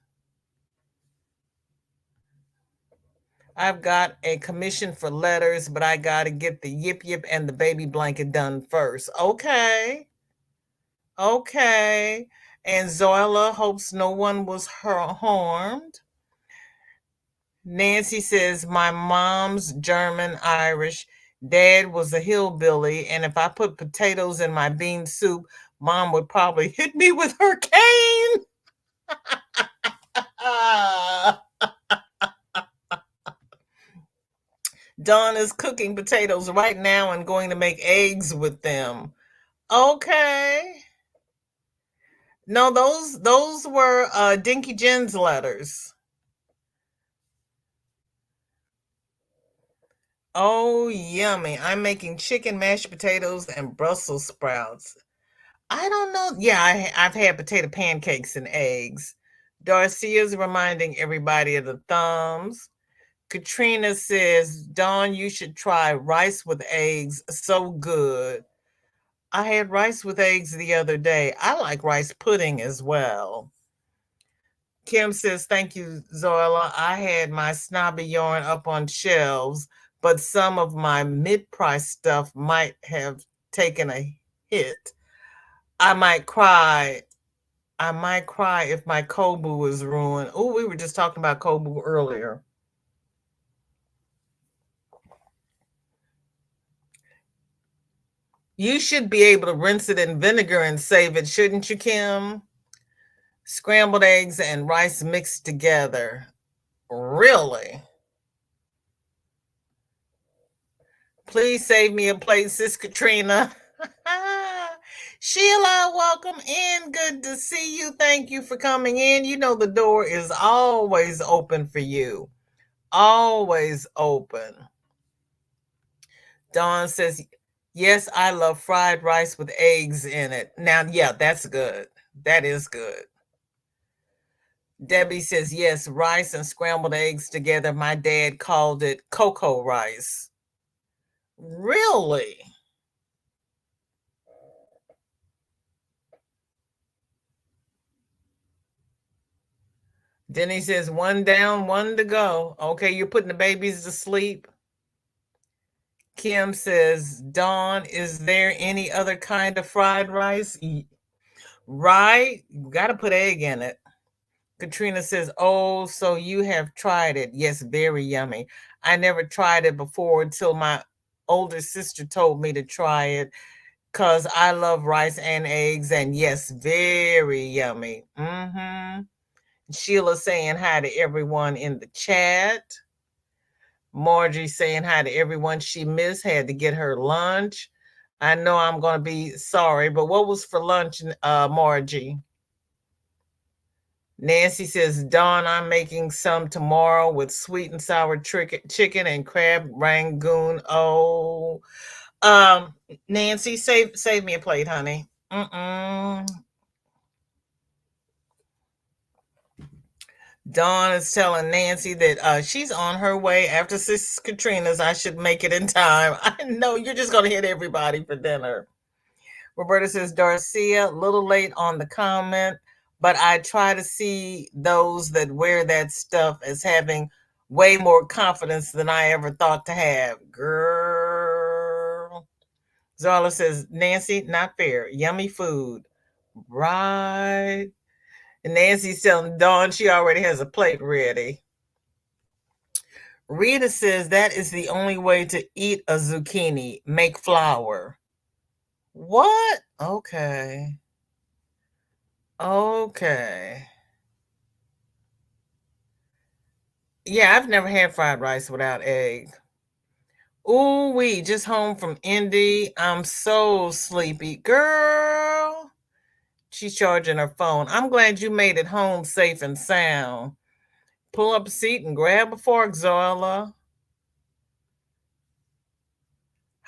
I've got a commission for letters, but I got to get the yip yip and the baby blanket done first. Okay. Okay. And Zoila hopes no one was harmed. Nancy says, my mom's German, Irish. Dad was a hillbilly. And if I put potatoes in my bean soup, mom would probably hit me with her cane. Dawn is cooking potatoes right now and going to make eggs with them. Okay. No, those were Dinky Jen's letters. Oh, yummy. I'm making chicken mashed potatoes and Brussels sprouts. I don't know. Yeah, I've had potato pancakes and eggs. Darcia's reminding everybody of the thumbs. Katrina says, Dawn, you should try rice with eggs. So good. I had rice with eggs the other day. I like rice pudding as well. Kim says, thank you, Zoila. I had my snobby yarn up on shelves, but some of my mid-price stuff might have taken a hit. I might cry. I might cry if my Kobu is ruined. Oh, we were just talking about Kobu earlier. You should be able to rinse it in vinegar and save it, shouldn't you, Kim? Scrambled eggs and rice mixed together. Really? Please save me a plate, Sis Katrina. Sheila, welcome in. Good to see you. Thank you for coming in. You know the door is always open for you. Always open. Dawn says, yes, I love fried rice with eggs in it. Now, yeah, that's good. That is good. Debbie says, yes, rice and scrambled eggs together. My dad called it cocoa rice. Really? Denny says, one down, one to go. Okay, you're putting the babies to sleep. Kim says, Dawn, is there any other kind of fried rice? Right? You got to put egg in it. Katrina says, oh, so you have tried it. Yes, very yummy. I never tried it before until my older sister told me to try it because I love rice and eggs. And yes, very yummy. Sheila saying hi to everyone in the chat. Margie saying hi to everyone she missed, had to get her lunch. I know I'm going to be sorry, but what was for lunch, Margie? Nancy says, Dawn, I'm making some tomorrow with sweet and sour chicken and crab rangoon. Oh, Nancy, save me a plate, honey. Dawn is telling Nancy that she's on her way after Sis Katrina's. I should make it in time. I know you're just going to hit everybody for dinner. Roberta says, Darcia, a little late on the comment, but I try to see those that wear that stuff as having way more confidence than I ever thought to have. Girl. Zola says, Nancy, not fair. Yummy food. Right. And Nancy's telling Dawn she already has a plate ready. Rita says that is the only way to eat a zucchini. Make flour. What? Okay. Okay. Yeah, I've never had fried rice without egg. Ooh, we just home from Indy. I'm so sleepy. Girl. She's charging her phone. I'm glad you made it home safe and sound. Pull up a seat and grab a fork, Zoila.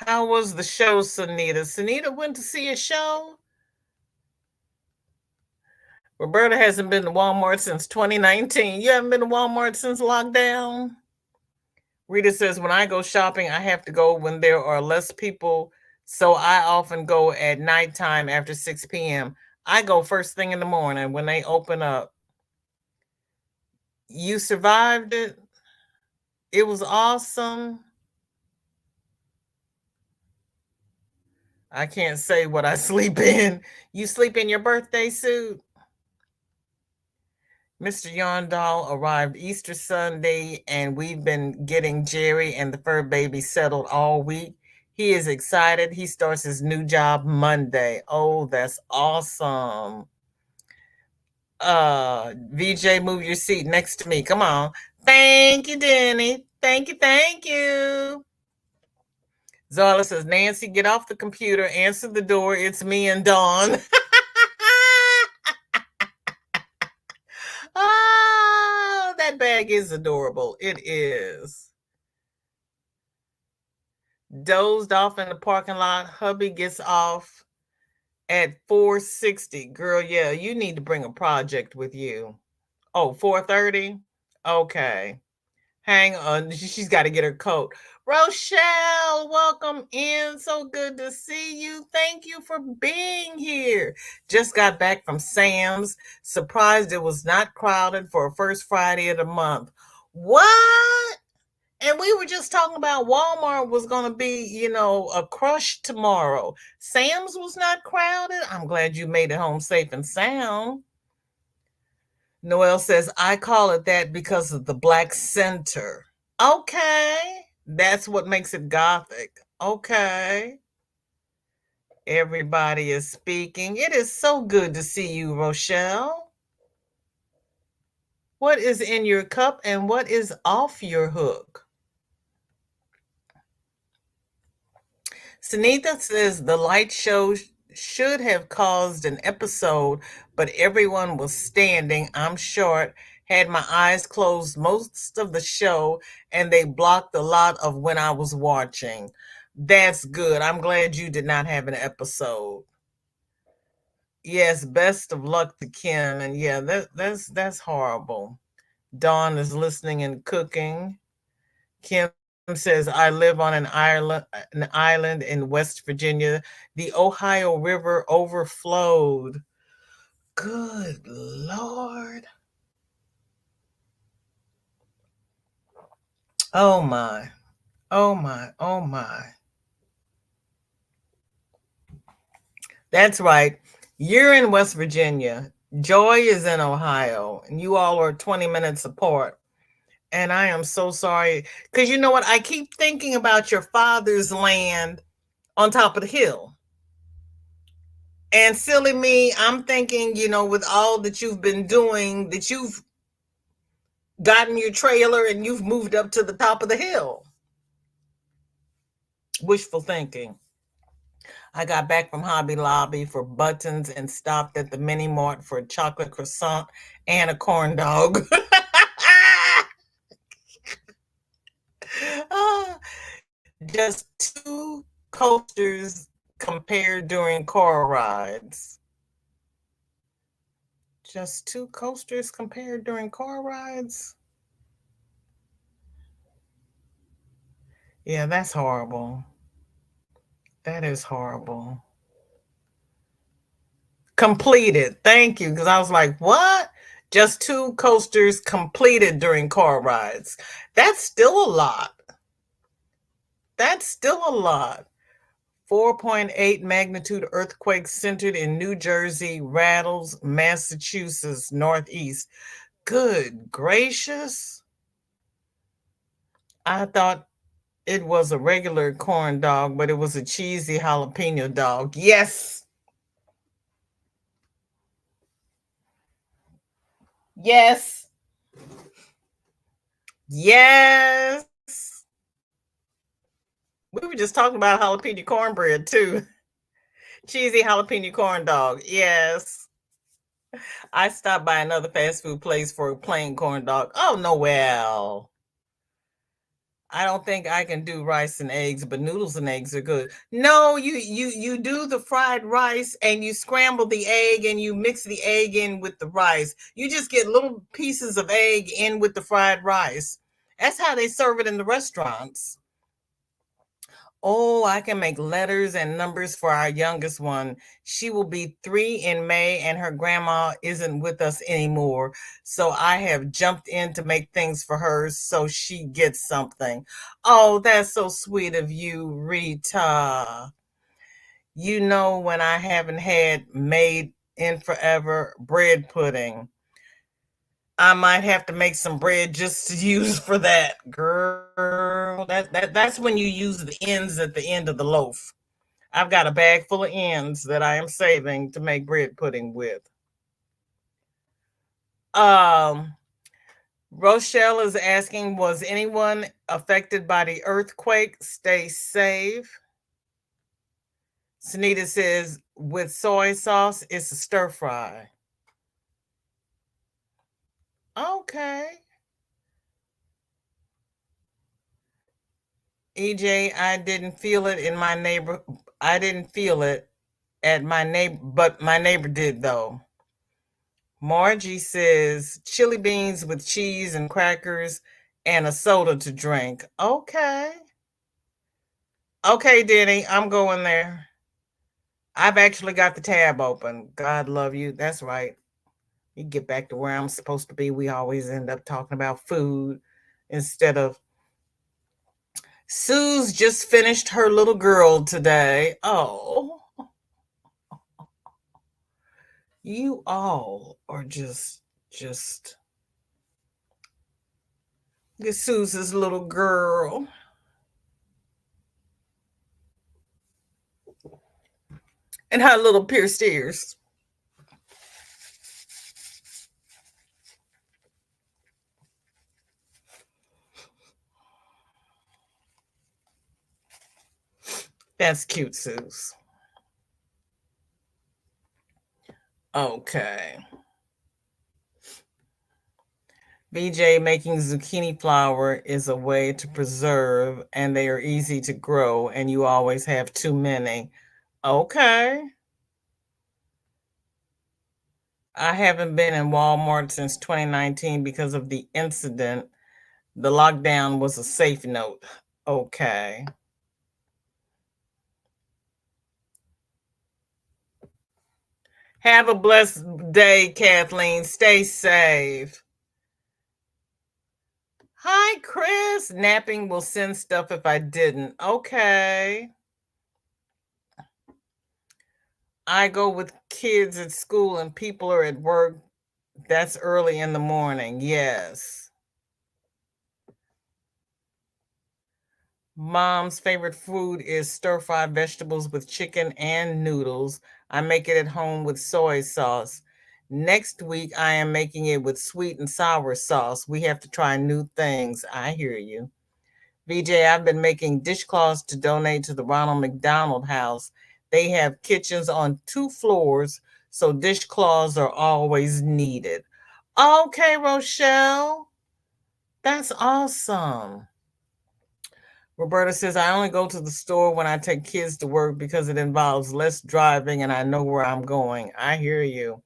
How was the show, Sanita? Sanita went to see a show? Roberta hasn't been to Walmart since 2019. You haven't been to Walmart since lockdown? Rita says, when I go shopping, I have to go when there are less people. So I often go at nighttime after 6 p.m. I go first thing in the morning when they open up. You survived it. It was awesome. I can't say what I sleep in. You sleep in your birthday suit? Mr. YarnDoll arrived Easter Sunday, and we've been getting Jerry and the fur baby settled all week. He is excited. He starts his new job Monday. Oh, that's awesome. VJ, move your seat next to me. Come on. Thank you, Denny. Thank you, thank you. Zarla says, Nancy, get off the computer, answer the door. It's me and Dawn. Oh, that bag is adorable. It is. Dozed off in the parking lot. Hubby gets off at 4:60. Girl, yeah, you need to bring a project with you. Oh, 4:30? Okay. Hang on. She's got to get her coat. Rochelle, welcome in. So good to see you. Thank you for being here. Just got back from Sam's. Surprised it was not crowded for a first Friday of the month. What? And we were just talking about Walmart was going to be, a crush tomorrow. Sam's was not crowded. I'm glad you made it home safe and sound. Noelle says, I call it that because of the black center. Okay. That's what makes it gothic. Okay. Everybody is speaking. It is so good to see you, Rochelle. What is in your cup and what is off your hook? Sanita says the light show should have caused an episode, but everyone was standing. I'm short, had my eyes closed most of the show, and they blocked a lot of when I was watching. That's good. I'm glad you did not have an episode. Yes, best of luck to Kim. And yeah, that's horrible. Dawn is listening and cooking. Kim says, I live on an island in West Virginia. The Ohio River overflowed. Good Lord. Oh my. Oh my. Oh my. That's right. You're in West Virginia. Joy is in Ohio. And you all are 20 minutes apart. And I am so sorry. Because you know what? I keep thinking about your father's land on top of the hill. And silly me, I'm thinking, with all that you've been doing, that you've gotten your trailer and you've moved up to the top of the hill. Wishful thinking. I got back from Hobby Lobby for buttons and stopped at the Mini Mart for a chocolate croissant and a corn dog. Just 2 coasters compared during car rides. Just 2 coasters compared during car rides? Yeah, that's horrible. That is horrible. Completed. Thank you. Because I was like, what? Just 2 coasters completed during car rides. That's still a lot. That's still a lot. 4.8 magnitude earthquake centered in New Jersey, rattles Massachusetts northeast. Good gracious. I thought it was a regular corn dog, but it was a cheesy jalapeno dog. Yes. Yes. Yes. We were just talking about jalapeno cornbread too. Cheesy jalapeno corn dog. Yes. I stopped by another fast food place for a plain corn dog. Oh, Noelle. I don't think I can do rice and eggs, but noodles and eggs are good. No, you do the fried rice and you scramble the egg and you mix the egg in with the rice. You just get little pieces of egg in with the fried rice. That's how they serve it in the restaurants. Oh, I can make letters and numbers for our youngest one. She will be 3 in May, and her grandma isn't with us anymore. So I have jumped in to make things for her so she gets something. Oh, that's so sweet of you, Rita. You know, when I haven't had made in forever bread pudding, I might have to make some bread just to use for that, girl. That's when you use the ends at the end of the loaf. I've got a bag full of ends that I am saving to make bread pudding with. Um, Rochelle is asking, was anyone affected by the earthquake? Stay safe. Sanita says, with soy sauce, it's a stir fry. Okay. EJ, I didn't feel it in my neighbor. I didn't feel it at my neighbor, but my neighbor did though. Margie says chili beans with cheese and crackers and a soda to drink. Okay. Okay, Denny, I'm going there. I've actually got the tab open. God love you. That's right. You get back to where I'm supposed to be. We always end up talking about food instead of. Sue's just finished her little girl today. Oh, you all are just. Get Sue's little girl. And her little pierced ears. That's cute, Suze. Okay. BJ, making zucchini flour is a way to preserve, and they are easy to grow, and you always have too many. Okay. I haven't been in Walmart since 2019 because of the incident. The lockdown was a safe note. Okay. Have a blessed day, Kathleen. Stay safe. Hi, Chris. Napping will send stuff if I didn't. Okay. I go with kids at school and people are at work. That's early in the morning. Yes. Mom's favorite food is stir-fried vegetables with chicken and noodles. I make it at home with soy sauce. Next week, I am making it with sweet and sour sauce. We have to try new things. I hear you. VJ, I've been making dishcloths to donate to the Ronald McDonald House. They have kitchens on 2 floors, so dishcloths are always needed. Okay, Rochelle. That's awesome. Roberta says, I only go to the store when I take kids to work because it involves less driving and I know where I'm going. I hear you.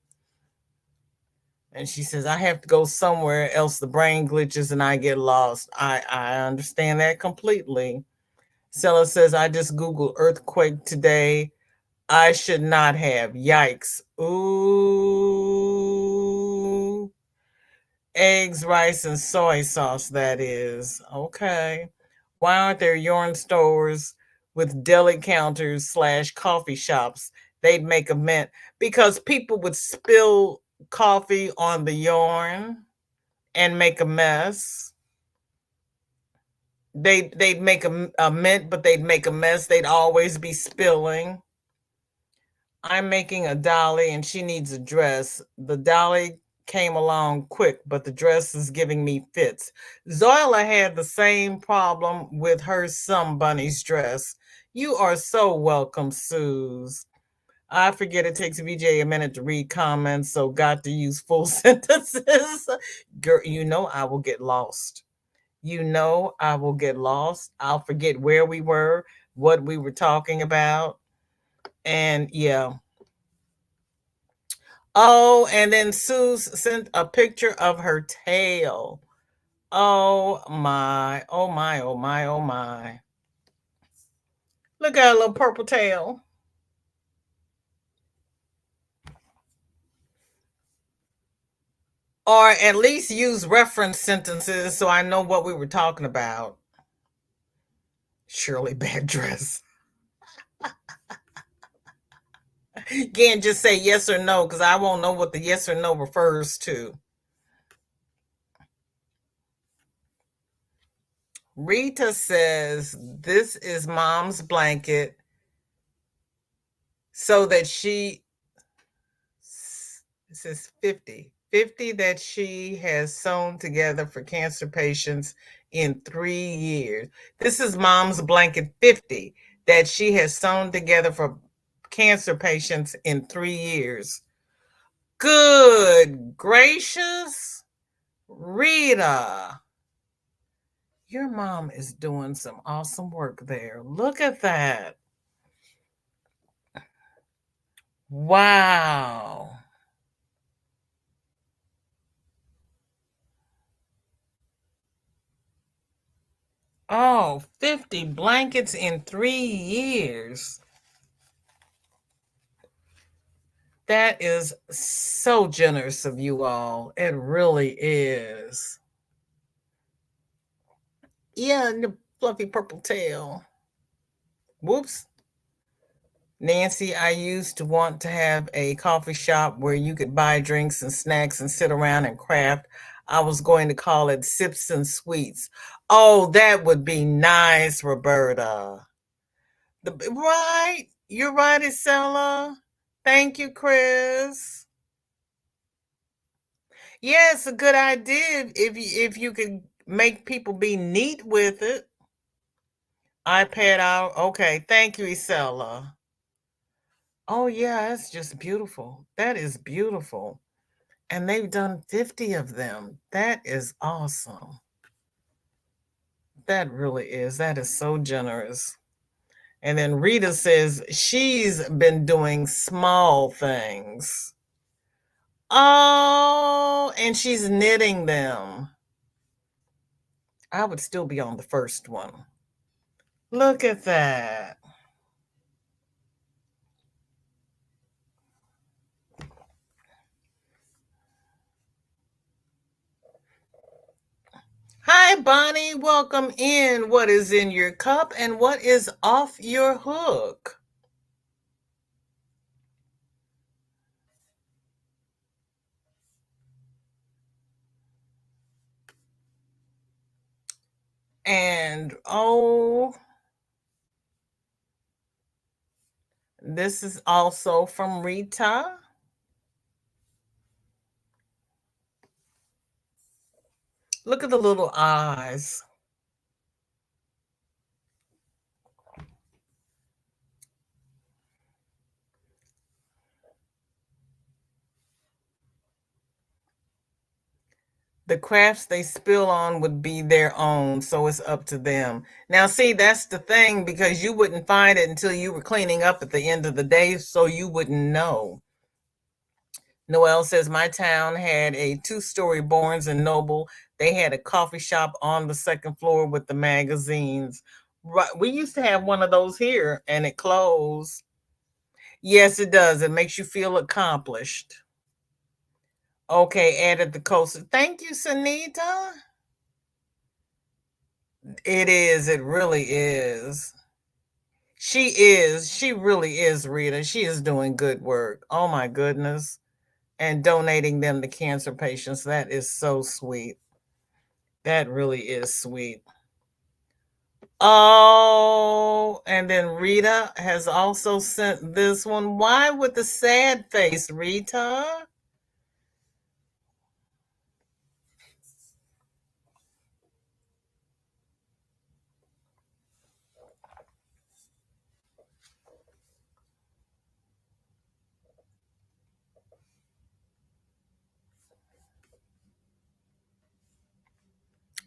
And she says, I have to go somewhere else. The brain glitches and I get lost. I understand that completely. Stella says, I just Googled earthquake today. I should not have. Yikes. Ooh. Eggs, rice, and soy sauce, that is. Okay. Why aren't there yarn stores with deli counters / coffee shops? They'd make a mint because people would spill coffee on the yarn and make a mess. They'd make a mint, but they'd make a mess. They'd always be spilling. I'm making a dolly and she needs a dress. The dolly came along quick, but the dress is giving me fits. Zoila had the same problem with her Some Bunny's dress. You are so welcome, Suze. I forget it takes VJ a minute to read comments, so got to use full sentences. Girl, you know I will get lost. you know I will get lost. I'll forget where we were, what we were talking about. And yeah. Oh, and then Sue sent a picture of her tail. Oh my, oh my, oh my, oh my. Look at her little purple tail. Or at least use reference sentences so I know what we were talking about. Shirley bad dress. You can't just say yes or no because I won't know what the yes or no refers to. Rita says, this is mom's blanket so that she, it says 50 that she has sewn together for cancer patients in 3 years. This is mom's blanket 50 that she has sewn together for cancer patients in 3 years. Good gracious, Rita. Your mom is doing some awesome work there. Look at that. Wow. Oh, 50 blankets in 3 years. That is so generous of you all. It really is. Yeah, and the fluffy purple tail. Whoops. Nancy, I used to want to have a coffee shop where you could buy drinks and snacks and sit around and craft. I was going to call it Sips and Sweets. Oh, that would be nice, Roberta. Right. You're right, Isella. Thank you, Chris. Yeah, it's a good idea if you could make people be neat with it. iPad out. Okay, thank you, Isella. Oh yeah, that's just beautiful. That is beautiful. And they've done 50 of them. That is awesome. That really is. That is so generous. And then Rita says she's been doing small things. Oh, and she's knitting them. I would still be on the first one. Look at that. Hi, Bonnie. Welcome in. What is in your cup and what is off your hook? And oh, this is also from Rita. Look at the little eyes. The crafts they spill on would be their own, so it's up to them. Now, see, that's the thing because you wouldn't find it until you were cleaning up at the end of the day, so you wouldn't know. Noelle says, my town had a 2-story Barnes and Noble. They had a coffee shop on the second floor with the magazines. Right, we used to have one of those here, and it closed. Yes, it does. It makes you feel accomplished. Okay, added the coaster. Thank you, Sanita. It is. It really is. She is. She really is, Rita. She is doing good work. Oh, my goodness. And donating them to cancer patients. That is so sweet. That really is sweet. Oh, and then Rita has also sent this one. Why with the sad face, Rita?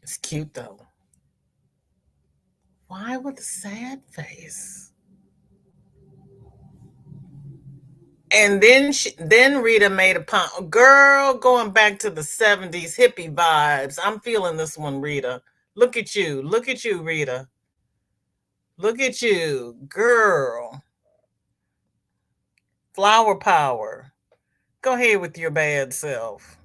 It's cute though. Why with a sad face? And then Rita made a pun. Girl, going back to the 70s hippie vibes. I'm feeling this one, Rita. Look at you. Look at you, Rita. Look at you, girl. Flower power. Go ahead with your bad self.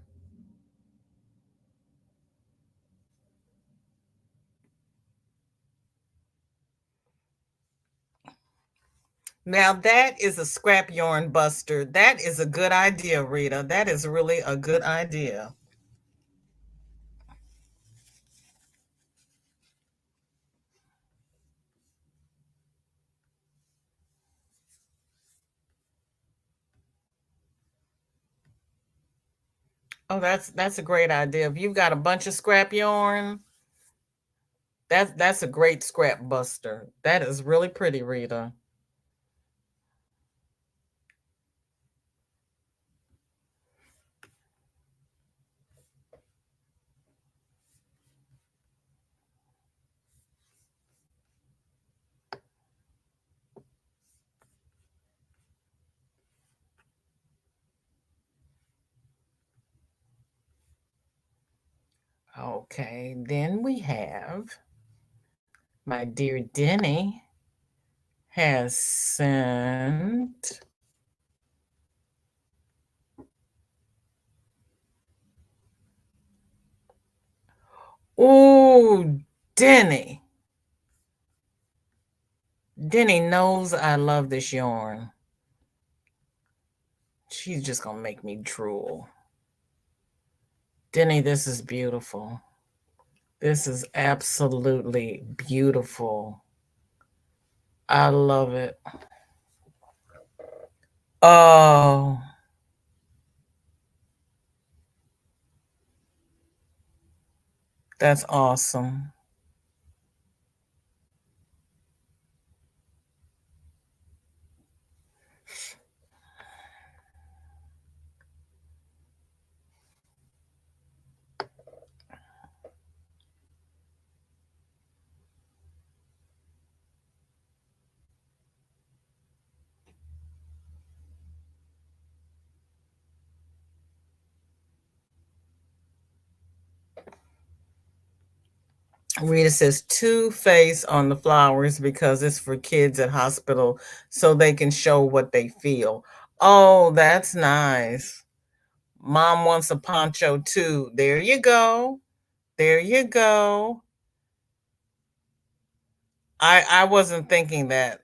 Now that is a scrap yarn buster. That is a good idea, Rita. That is really a good idea. Oh, that's a great idea. If you've got a bunch of scrap yarn, that's a great scrap buster. That is really pretty, Rita. Okay, then we have my dear Denny has sent. Oh, Denny. Denny knows I love this yarn. She's just going to make me drool. Denny, this is beautiful. This is absolutely beautiful. I love it. Oh. That's awesome. Rita says two-face on the flowers because it's for kids at hospital so they can show what they feel. Oh, that's nice. Mom wants a poncho too. There you go. There you go. I wasn't thinking that.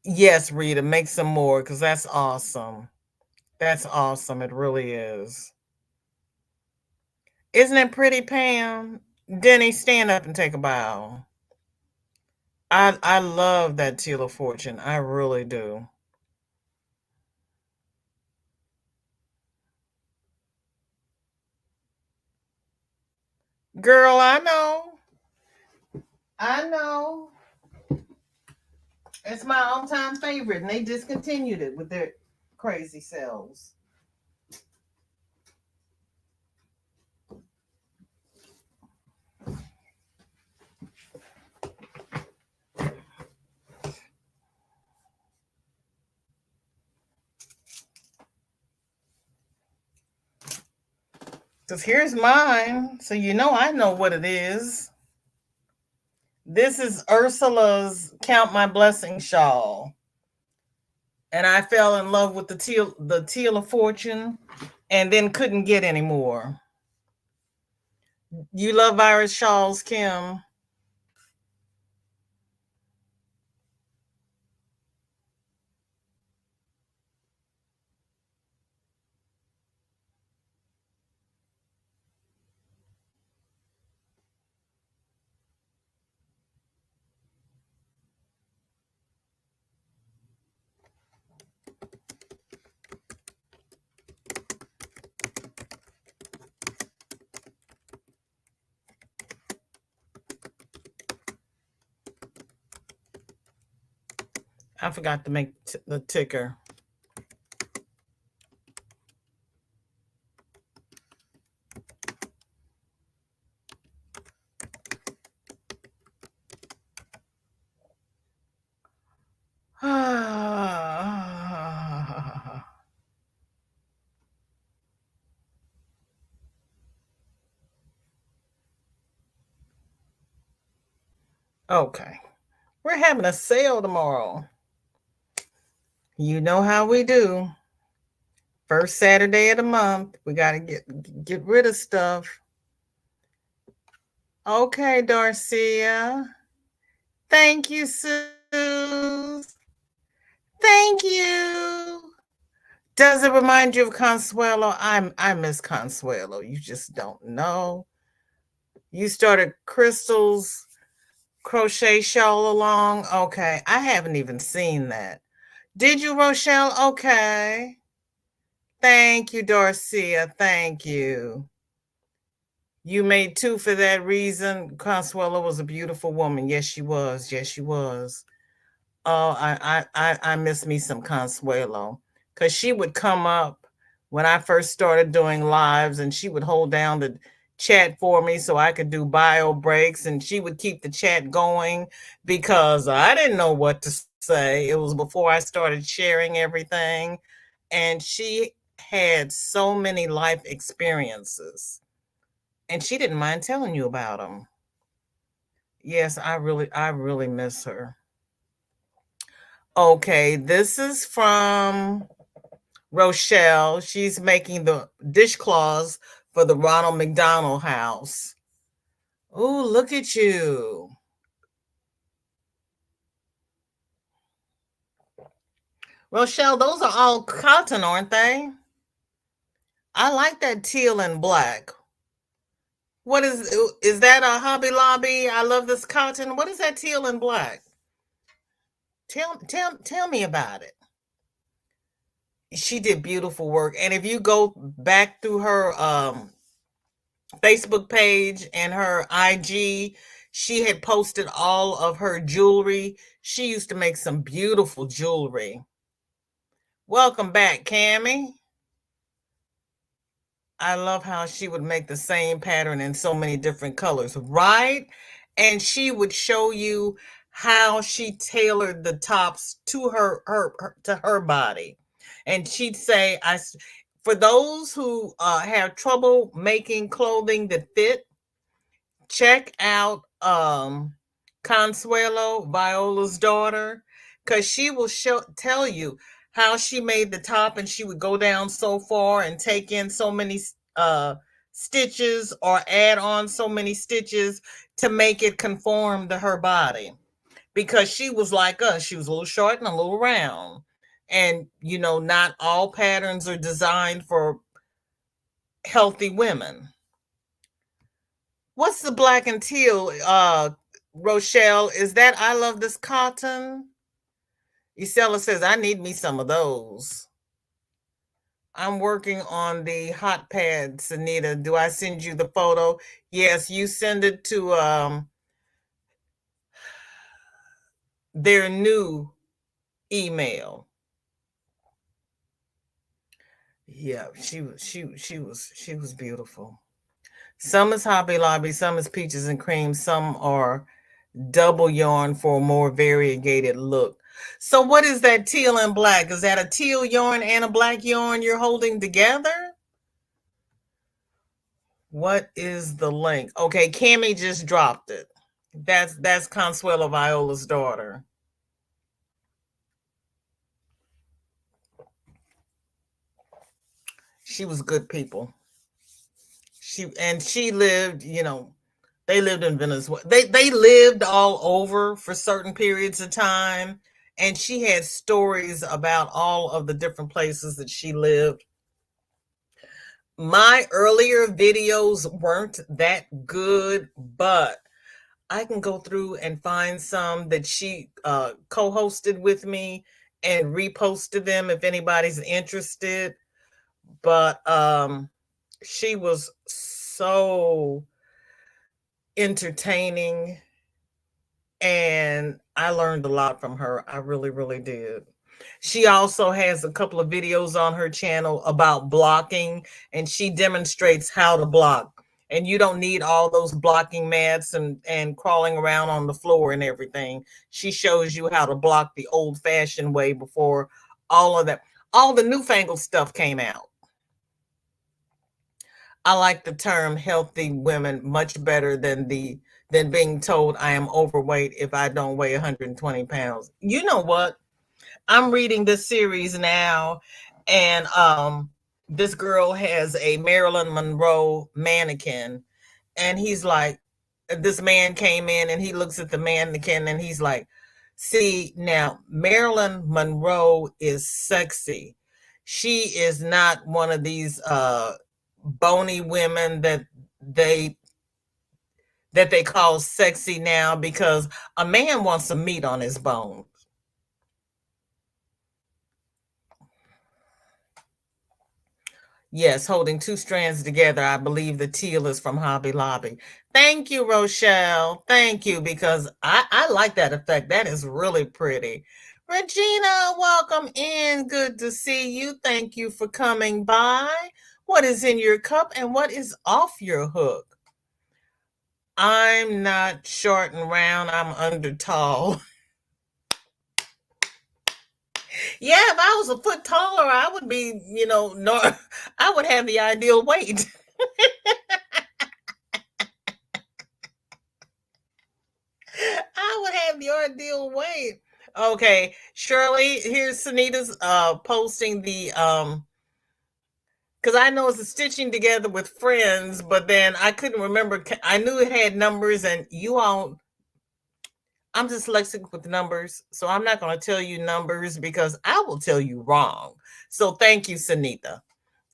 Yes, Rita, make some more because that's awesome. That's awesome. It really is. Isn't it pretty, Pam? Denny, stand up and take a bow. I love that teal of fortune. I really do. Girl, I know. I know. It's my all-time favorite, and they discontinued it with their crazy selves. Because here's mine, so you know I know what it is. This is Ursula's Count My Blessing shawl. And I fell in love with the teal of fortune and then couldn't get any more. You love Irish shawls, Kim? I forgot to make the ticker. Okay. We're having a sale tomorrow. You know how we do. First Saturday of the month, we got to get rid of stuff. Okay, Darcia. Thank you, Suze. Thank you. Does it remind you of Consuelo? I miss Consuelo. You just don't know. You started Crystal's crochet shawl along. Okay, I haven't even seen that. Did you, Rochelle? Okay. Thank you, Darcia. Thank you. You made two for that reason. Consuelo was a beautiful woman. Yes, she was. Yes, she was. Oh, I miss me some Consuelo, because she would come up when I first started doing lives, and she would hold down the chat for me so I could do bio breaks, and she would keep the chat going because I didn't know what to say. It was before I started sharing everything, and she had so many life experiences, and she didn't mind telling you about them. Yes, I really miss her. Okay, this is from Rochelle. She's making the dishcloths for the Ronald McDonald House. Oh, look at you. Rochelle, those are all cotton, aren't they? I like that teal and black. What is that a Hobby Lobby? I love this cotton. What is that teal and black? Tell me about it. She did beautiful work. And if you go back through her Facebook page and her IG, she had posted all of her jewelry. She used to make some beautiful jewelry. Welcome back, Cammie. I love how she would make the same pattern in so many different colors, right? And she would show you how she tailored the tops to her body. And she'd say, for those who have trouble making clothing that fit, check out Consuelo, Viola's daughter, because she will tell you how she made the top, and she would go down so far and take in so many stitches or add on so many stitches to make it conform to her body, because she was like us. She was a little short and a little round, and not all patterns are designed for healthy women. What's the black and teal, Rochelle? Is that I love this cotton? Isela says, I need me some of those. I'm working on the hot pad, Sanita. Do I send you the photo? Yes, you send it to their new email. Yeah, she was beautiful. Some is Hobby Lobby, some is Peaches and Cream, some are double yarn for a more variegated look. So what is that teal and black? Is that a teal yarn and a black yarn you're holding together? What is the link? Okay, Cammie just dropped it. That's Consuelo Viola's daughter. She was good people. She lived, they lived in Venezuela. They lived all over for certain periods of time, and she had stories about all of the different places that she lived. My earlier videos weren't that good, but I can go through and find some that she co-hosted with me and reposted them if anybody's interested. But she was so entertaining, and I learned a lot from her. I really, really did. She also has a couple of videos on her channel about blocking, and she demonstrates how to block. And you don't need all those blocking mats and crawling around on the floor and everything. She shows you how to block the old-fashioned way before all of that. All the newfangled stuff came out. I like the term healthy women much better than being told I am overweight if I don't weigh 120 pounds. You know what? I'm reading this series now, and this girl has a Marilyn Monroe mannequin, and he's like, this man came in and he looks at the mannequin and he's like, see, now Marilyn Monroe is sexy. She is not one of these bony women they they call sexy now, because a man wants some meat on his bones. Yes, holding two strands together. I believe the teal is from Hobby Lobby. Thank you, Rochelle. Thank you, because I like that effect. That is really pretty. Regina, welcome in. Good to see you. Thank you for coming by. What is in your cup and what is off your hook? I'm not short and round. I'm under tall. Yeah, if I was a foot taller, I would be, I would have the ideal weight. I would have the ideal weight. Okay, Shirley, here's Sanita's posting the because I know it's a stitching together with friends, but then I couldn't remember. I knew it had numbers, and you all, I'm dyslexic with numbers, so I'm not going to tell you numbers because I will tell you wrong. So thank you, Sanita.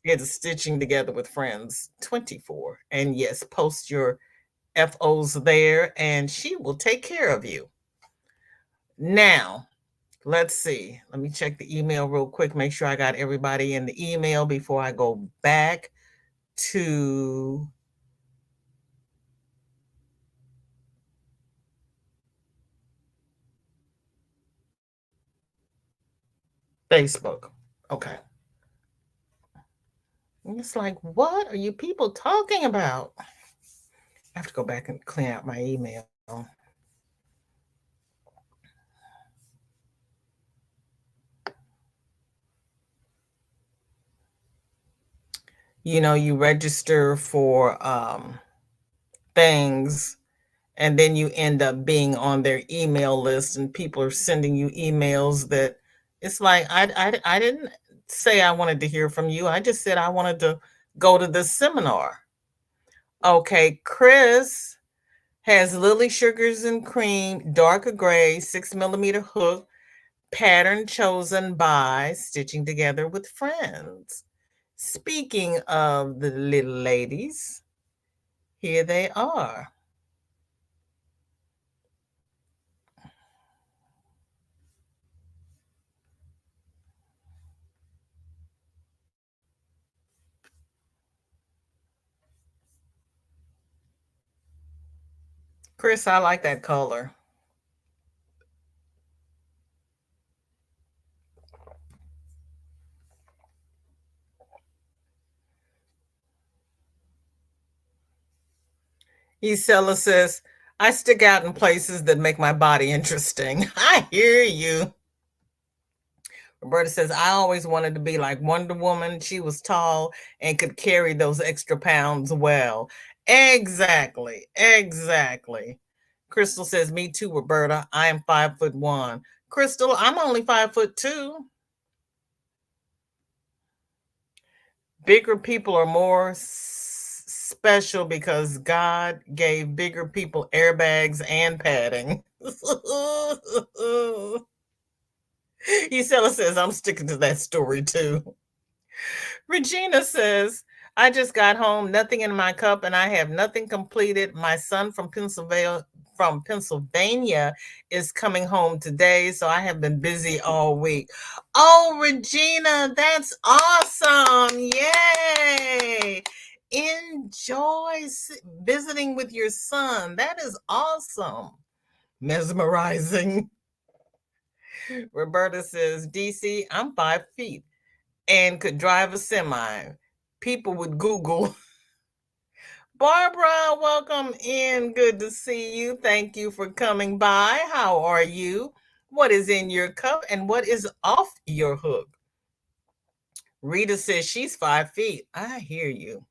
It's stitching together with friends 24, and yes, post your FOs there, and she will take care of you. Now, let's see. Let me check the email real quick, make sure I got everybody in the email before I go back to Facebook. Okay. It's like, what are you people talking about? I have to go back and clean out my email. You register for things, and then you end up being on their email list, and people are sending you emails that it's like, I didn't say I wanted to hear from you. I just said I wanted to go to this seminar. Okay, Chris has Lily Sugars and Cream, darker gray, 6mm hook, pattern chosen by Stitching Together with Friends. Speaking of the little ladies, here they are. Chris, I like that color. Isela says, I stick out in places that make my body interesting. I hear you. Roberta says, I always wanted to be like Wonder Woman. She was tall and could carry those extra pounds well. Exactly. Crystal says, me too, Roberta. I am 5'1". Crystal, I'm only 5'2". Bigger people are more special because God gave bigger people airbags and padding. Isela says, I'm sticking to that story too. Regina says, I just got home, nothing in my cup, and I have nothing completed. My son from Pennsylvania is coming home today, so I have been busy all week. Oh, Regina, that's awesome. Yay. Enjoy visiting with your son. That is awesome. Mesmerizing. Roberta says, DC, I'm 5 feet and could drive a semi. People would Google. Barbara, welcome in. Good to see you. Thank you for coming by. How are you? What is in your cup and what is off your hook? Rita says she's 5 feet. I hear you.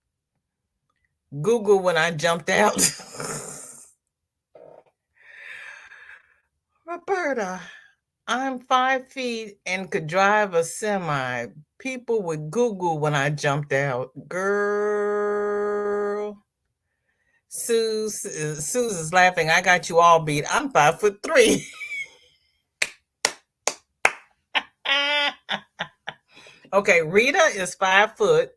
Google when I jumped out. Roberta, I'm 5 feet and could drive a semi. People would Google when I jumped out. Girl. Suze is laughing. I got you all beat. I'm 5'3". Okay, Rita is 5 foot.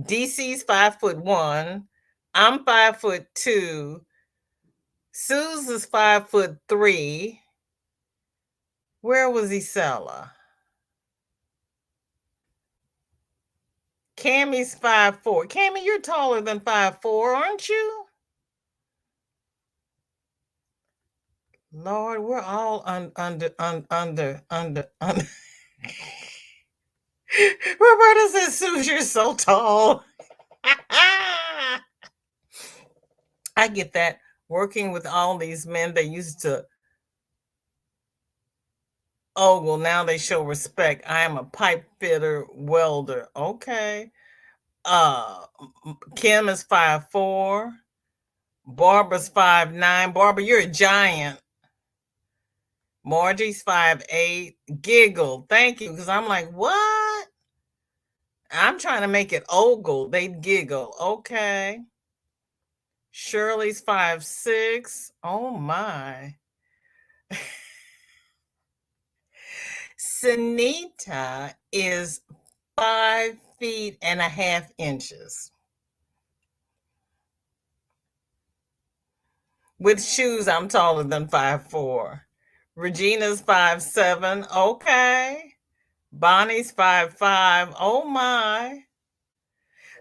DC's 5'1". I'm 5'2". Suze is 5'3". Where was Isella? Cammy's 5'4". Cammy, you're taller than 5'4", aren't you? Lord, we're all under. Roberta says, Suze, you're so tall. I get that. Working with all these men, they used to ogle. Now they show respect. I am a pipe fitter welder. Okay. Kim is 5'4". Barbara's 5'9". Barbara, you're a giant. Margie's 5'8". Giggle. Thank you. Because I'm like, what? I'm trying to make it ogle. They giggle. Okay. Shirley's 5'6". Oh my. Sanita is 5'1.5". With shoes, I'm taller than 5'4". Regina's 5'7". Okay. Bonnie's 5'5". Oh my.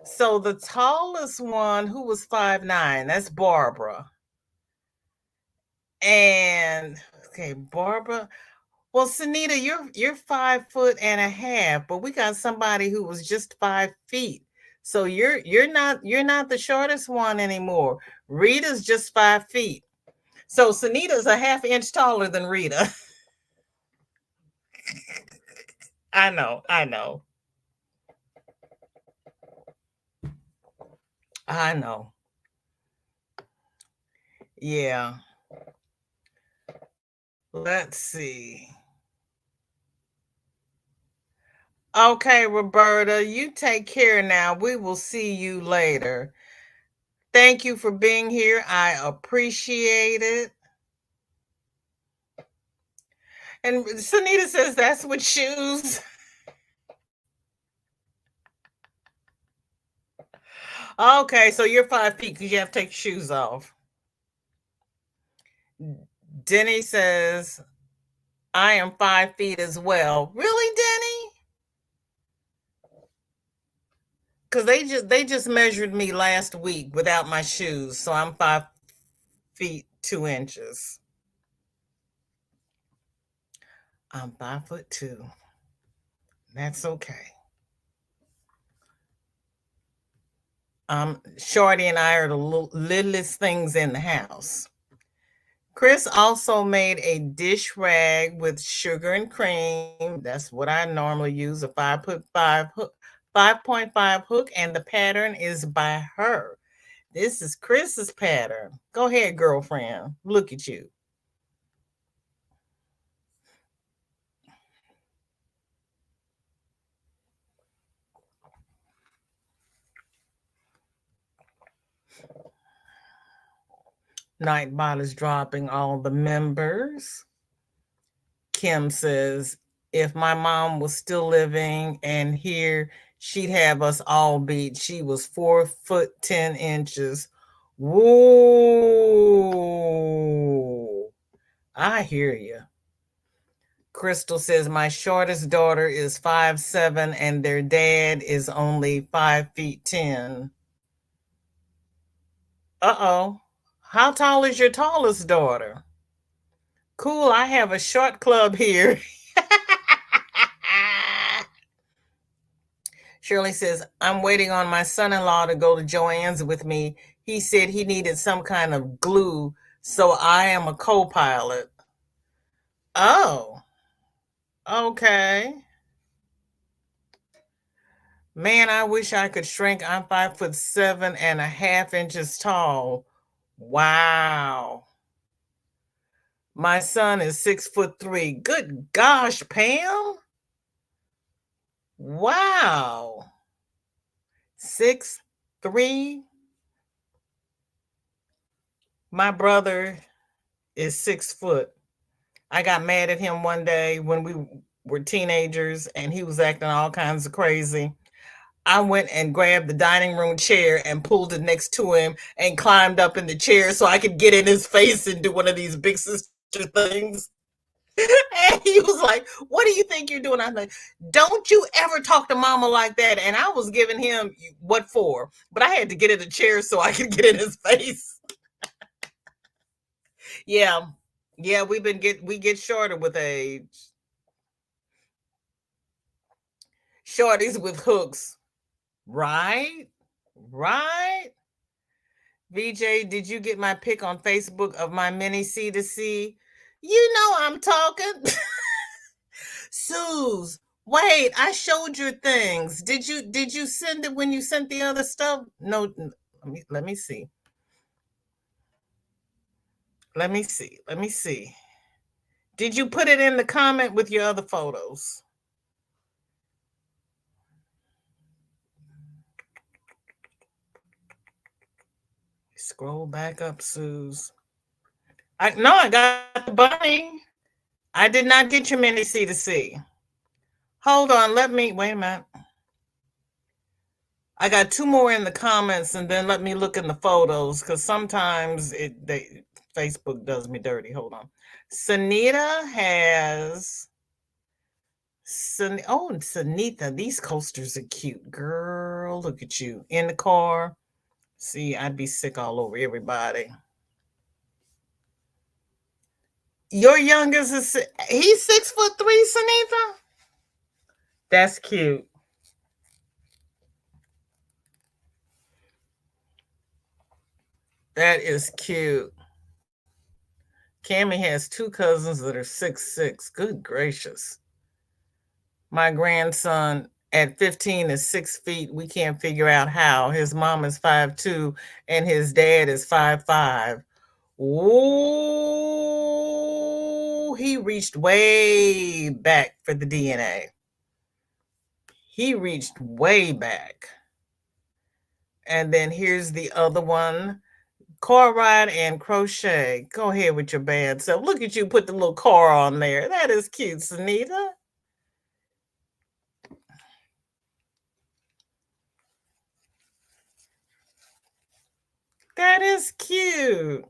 So the tallest one, who was 5'9", that's Barbara. And okay, Barbara. Well, Sanita, you're 5'1.5", but we got somebody who was just 5 feet. So you're not the shortest one anymore. Rita's just 5 feet. So Sanita's a half inch taller than Rita. I know. I know. Yeah. Let's see. Okay, Roberta, you take care now. We will see you later. Thank you for being here. I appreciate it. And Sanita says that's with shoes. Okay, so you're 5 feet because you have to take shoes off. Denny says, I am 5 feet as well. Really, Denny? Because they just measured me last week without my shoes. So I'm 5 feet 2 inches. I'm 5'2". That's okay. Shorty and I are the littlest things in the house. Chris also made a dish rag with sugar and cream. That's what I normally use, a 5.5 hook, 5.5 hook, and the pattern is by her. This is Chris's pattern. Go ahead, girlfriend. Look at you. Nightbot is dropping all the members. Kim says, if my mom was still living and here, she'd have us all beat. She was 4'10". Whoa. I hear you. Crystal says, my shortest daughter is 5'7" and their dad is only 5'10". Uh-oh. How tall is your tallest daughter? Cool, I have a short club here. Shirley says, I'm waiting on my son-in-law to go to Joann's with me. He said he needed some kind of glue, so I am a co-pilot. Oh, okay. Man, I wish I could shrink. I'm 5'7.5" tall. Wow. My son is 6'3". Good gosh, Pam. Wow. 6'3". My brother is 6 foot. I got mad at him one day when we were teenagers and he was acting all kinds of crazy. I went and grabbed the dining room chair and pulled it next to him and climbed up in the chair so I could get in his face and do one of these big sister things. And he was like, "What do you think you're doing?" I'm like, "Don't you ever talk to mama like that." And I was giving him what for, but I had to get in the chair so I could get in his face. Yeah. Yeah, we get shorter with age. Shorties with hooks. Right? Right? VJ, did you get my pic on Facebook of my mini C2C? You know I'm talking. Suze, wait, I showed your things. Did you send it when you sent the other stuff? No, let me see. Let me see. Let me see. Did you put it in the comment with your other photos? Scroll back up, Suze. I got the bunny. I did not get your mini C2C. Hold on, wait a minute. I got 2 more in the comments, and then let me look in the photos because sometimes Facebook does me dirty. Hold on. Sanita has Sanita. These coasters are cute, girl. Look at you in the car. See, I'd be sick all over everybody. Your youngest he's 6'3", Sanita. That's cute. That is cute. Cammy has 2 cousins that are 6'6". Good gracious. My grandson at 15 is 6 feet. We can't figure out how. His mom is 5'2" and his dad is 5'5". Ooh, he reached way back for the DNA. He reached way back. And then here's the other one. Car ride and crochet. Go ahead with your bad self. Look at you put the little car on there. That is cute, Sanita. That is cute.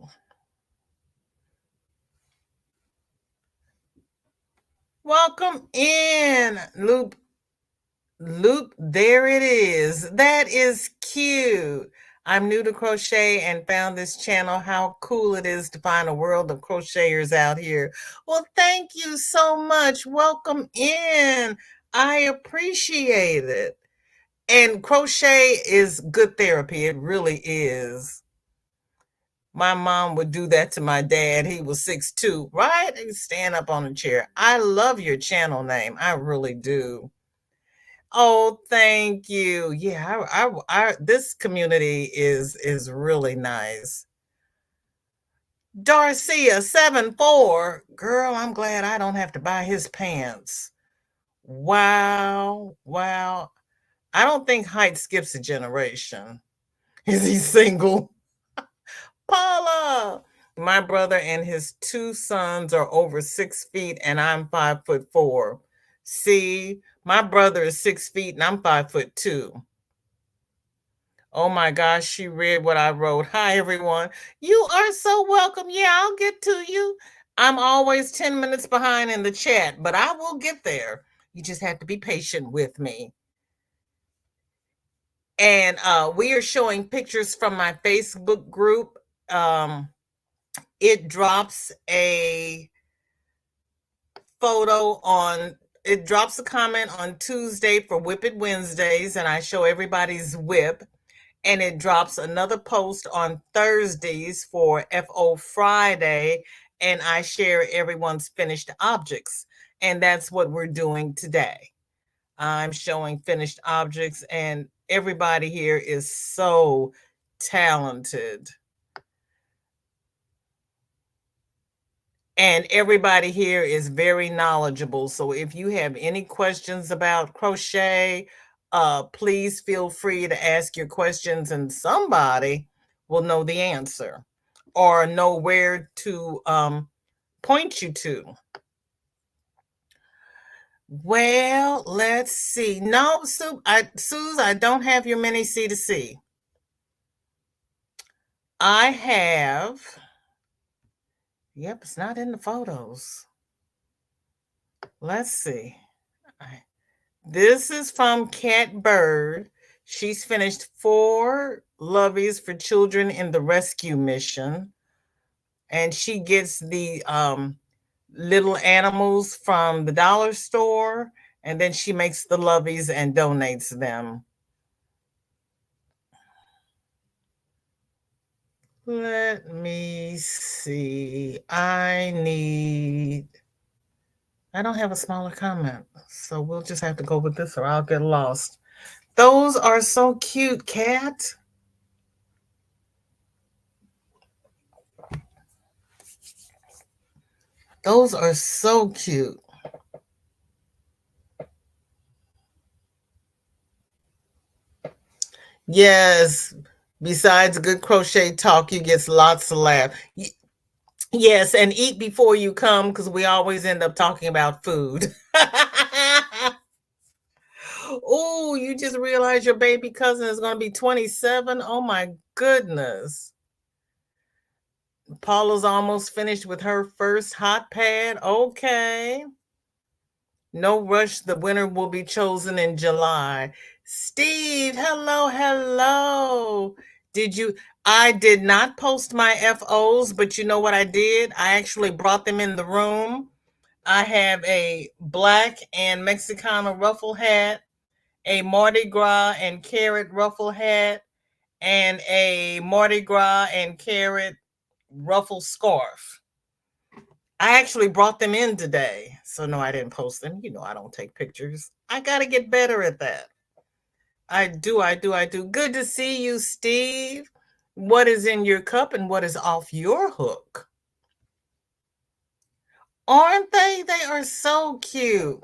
Welcome in, Loop. There it is. That is cute. I'm new to crochet and found this channel. How cool it is to find a world of crocheters out here. Well, thank you so much. Welcome in. I appreciate it. And crochet is good therapy. It really is. My mom would do that to my dad. He was 6'2", right? He'd stand up on a chair. I love your channel name. I really do. Oh, thank you. Yeah, this community is really nice. Darcia 74, girl, I'm glad I don't have to buy his pants. Wow, wow. I don't think height skips a generation. Is he single? Paula, my brother and his 2 sons are over 6 feet, and I'm 5'4". See, my brother is 6 feet, and I'm 5'2". Oh my gosh, she read what I wrote. Hi, everyone. You are so welcome. Yeah, I'll get to you. I'm always 10 minutes behind in the chat, but I will get there. You just have to be patient with me. And we are showing pictures from my Facebook group. It drops a it drops a comment on Tuesday for Whip It Wednesdays, and I show everybody's whip. And it drops another post on Thursdays for FO Friday, and I share everyone's finished objects. And that's what we're doing today. I'm showing finished objects, and everybody here is so talented. And everybody here is very knowledgeable. So if you have any questions about crochet, please feel free to ask your questions, and somebody will know the answer or know where to point you to. Well, let's see. No, Suze, I don't have your mini C2C. I have. Yep, it's not in the photos. Let's see. This is from Cat Bird. She's finished 4 loveys for children in the rescue mission. And she gets the little animals from the dollar store, and then she makes the loveys and donates them. Let me see. I don't have a smaller comment, so we'll just have to go with this or I'll get lost. Those are so cute, Cat. Those are so cute. Yes. Besides good crochet talk, you get lots of laugh. Yes, and eat before you come, because we always end up talking about food. Oh, you just realized your baby cousin is going to be 27. Oh my goodness. Paula's almost finished with her first hot pad. Okay. No rush. The winner will be chosen in July. Steve, hello, hello. I did not post my FOs, but you know what I did? I actually brought them in the room. I have a black and Mexicana ruffle hat, a Mardi Gras and carrot ruffle hat, and a Mardi Gras and carrot ruffle scarf. I actually brought them in today. So no, I didn't post them. You know, I don't take pictures. I got to get better at that. I do. Good to see you, Steve. What is in your cup and what is off your hook? Aren't they? They are so cute.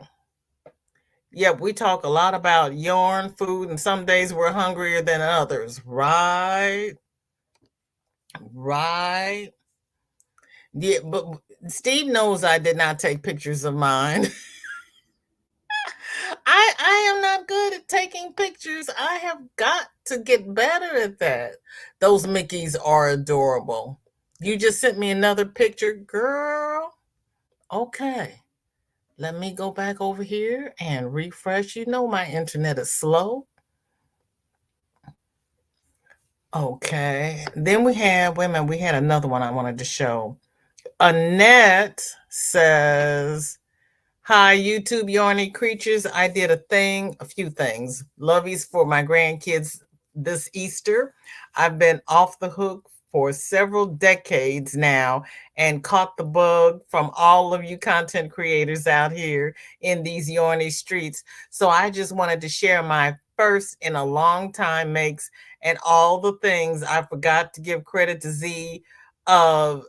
Yep, we talk a lot about yarn, food, and some days we're hungrier than others, right? Right. Yeah, but Steve knows I did not take pictures of mine. I am not good at taking pictures. I have got to get better at that. Those Mickeys are adorable. You just sent me another picture, girl. Okay. Let me go back over here and refresh. You know my internet is slow. Okay. Then we have, wait a minute, we had another one I wanted to show. Annette says, hi, YouTube Yarny creatures. I did a few things. Loveys for my grandkids this Easter. I've been off the hook for several decades now and caught the bug from all of you content creators out here in these Yarny streets. So I just wanted to share my first in a long time makes and all the things. I forgot to give credit to Z of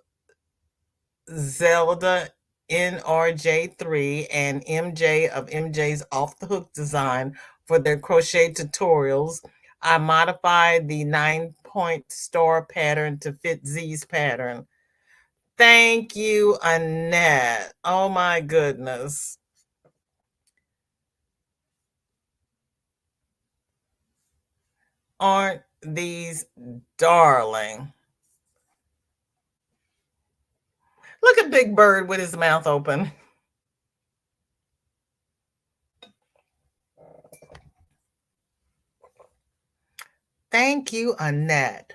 Zelda NRJ3 and MJ of MJ's Off the Hook Design for their crochet tutorials. I modified the 9-point star pattern to fit Z's pattern. Thank you, Annette. Oh my goodness. Aren't these darling? Look at Big Bird with his mouth open. Thank you, Annette.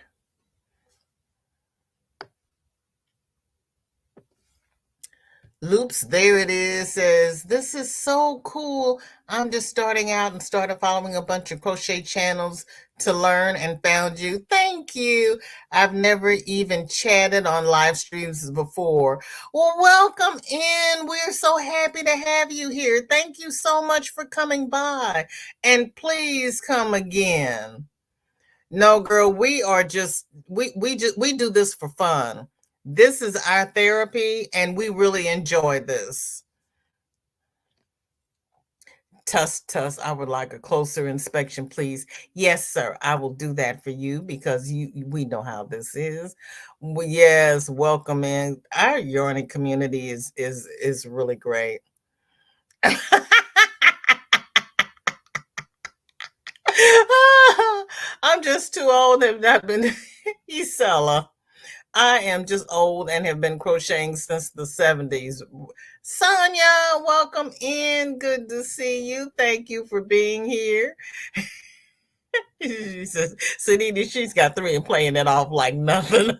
Loops, there it is, says, this is so cool. I'm just starting out and started following a bunch of crochet channels. to learn and found you. Thank you. I've never even chatted on live streams before. Well, welcome in. We're so happy to have you here. Thank you so much for coming by. And please come again. No, girl, we are just we do this for fun. This is our therapy and we really enjoy this. Tuss, I would like a closer inspection, please. Yes, sir. I will do that for you because we know how this is. Well, yes, welcome in. Our Yarny community is really great. I'm just too old and have not been Isella. I am just old and have been crocheting since the 70s. Sonia, welcome in. Good to see you. Thank you for being here. She says, Sanita, she's got 3 and playing it off like nothing.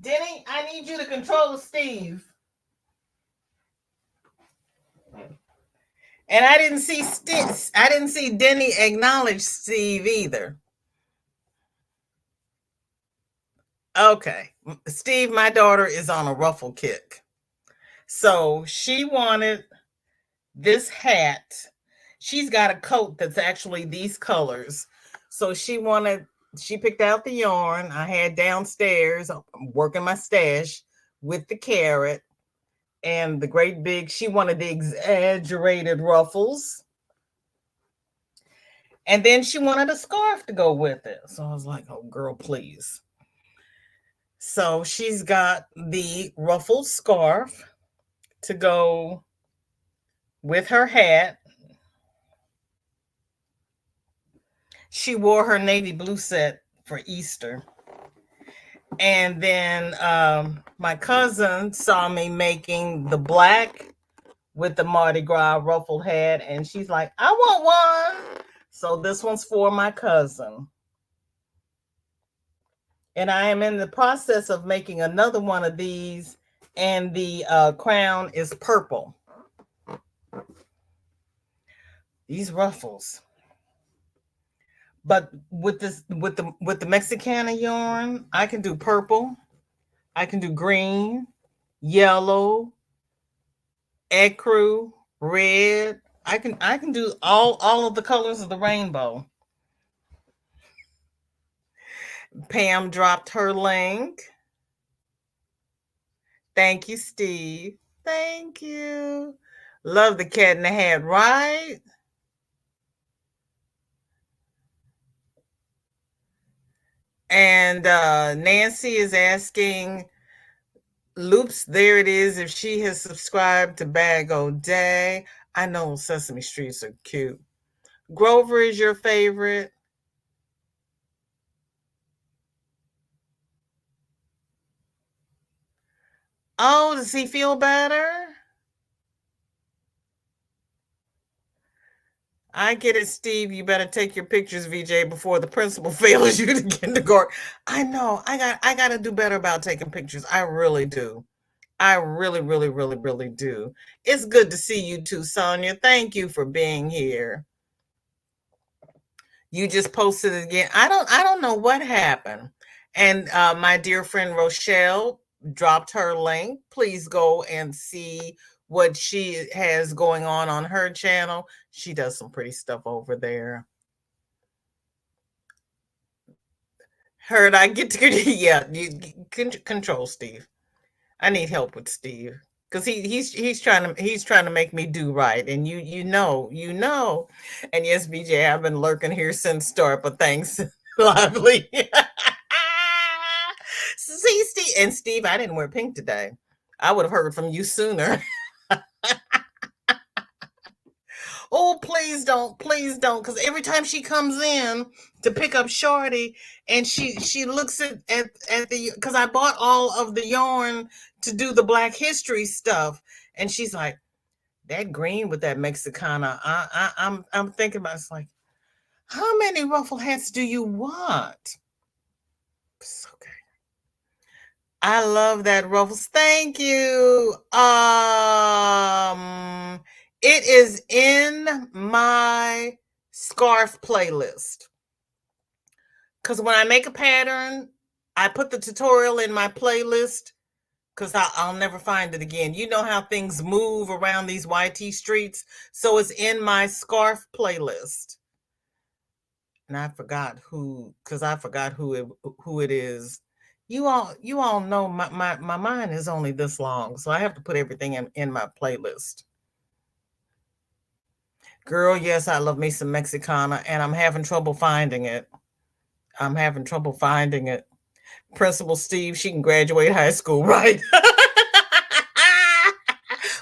Denny, I need you to control Steve. And I didn't see Denny acknowledge Steve either. Okay. Steve, my daughter is on a ruffle kick. So she wanted this hat. She's got a coat that's actually these colors. So she picked out the yarn I had downstairs. I'm working my stash with the carrot and the great big, she wanted the exaggerated ruffles. And then she wanted a scarf to go with it. So I was like, oh, girl, please. So she's got the ruffled scarf to go with her hat. She wore her navy blue set for Easter. And then my cousin saw me making the black with the Mardi Gras ruffled hat. And she's like, I want one. So this one's for my cousin. And I am in the process of making another one of these. And the crown is purple. These ruffles. But with the Mexicana yarn, I can do purple, I can do green, yellow, ecru, red. I can do all of the colors of the rainbow. Pam dropped her link. Thank you, Steve. Thank you. Love the cat in the hat, right? And Nancy is asking, Loops, there it is, if she has subscribed to Bag O' Day. I know Sesame Streets are cute. Grover is your favorite. Oh, does he feel better? I get it, Steve. You better take your pictures, VJ, before the principal fails you to kindergarten. I know. I got to do better about taking pictures. I really do. I really, really, really, really do. It's good to see you too, Sonia. Thank you for being here. You just posted it again. I don't know what happened. And my dear friend Rochelle dropped her link. Please go and see what she has going on her channel. She does some pretty stuff over there. Heard I get to yeah, you control Steve. I need help with Steve because he's trying to make me do right, and you know, and yes, BJ, I've been lurking here since start, but thanks, Lively. See, Steve, I didn't wear pink today. I would have heard from you sooner. Oh, please don't, because every time she comes in to pick up Shorty, and she looks at the, because I bought all of the yarn to do the Black History stuff, and she's like, that green with that Mexicana. I'm thinking about, it's like, how many ruffle hats do you want? It's okay. I love that, Ruffles. Thank you. It is in my scarf playlist. Because when I make a pattern, I put the tutorial in my playlist because I'll never find it again. You know how things move around these YT streets. So it's in my scarf playlist. And I forgot who it is. You all know my mind is only this long, so I have to put everything in my playlist. Girl, yes, I love me some Mexicana, and I'm having trouble finding it. Principal Steve, she can graduate high school, right?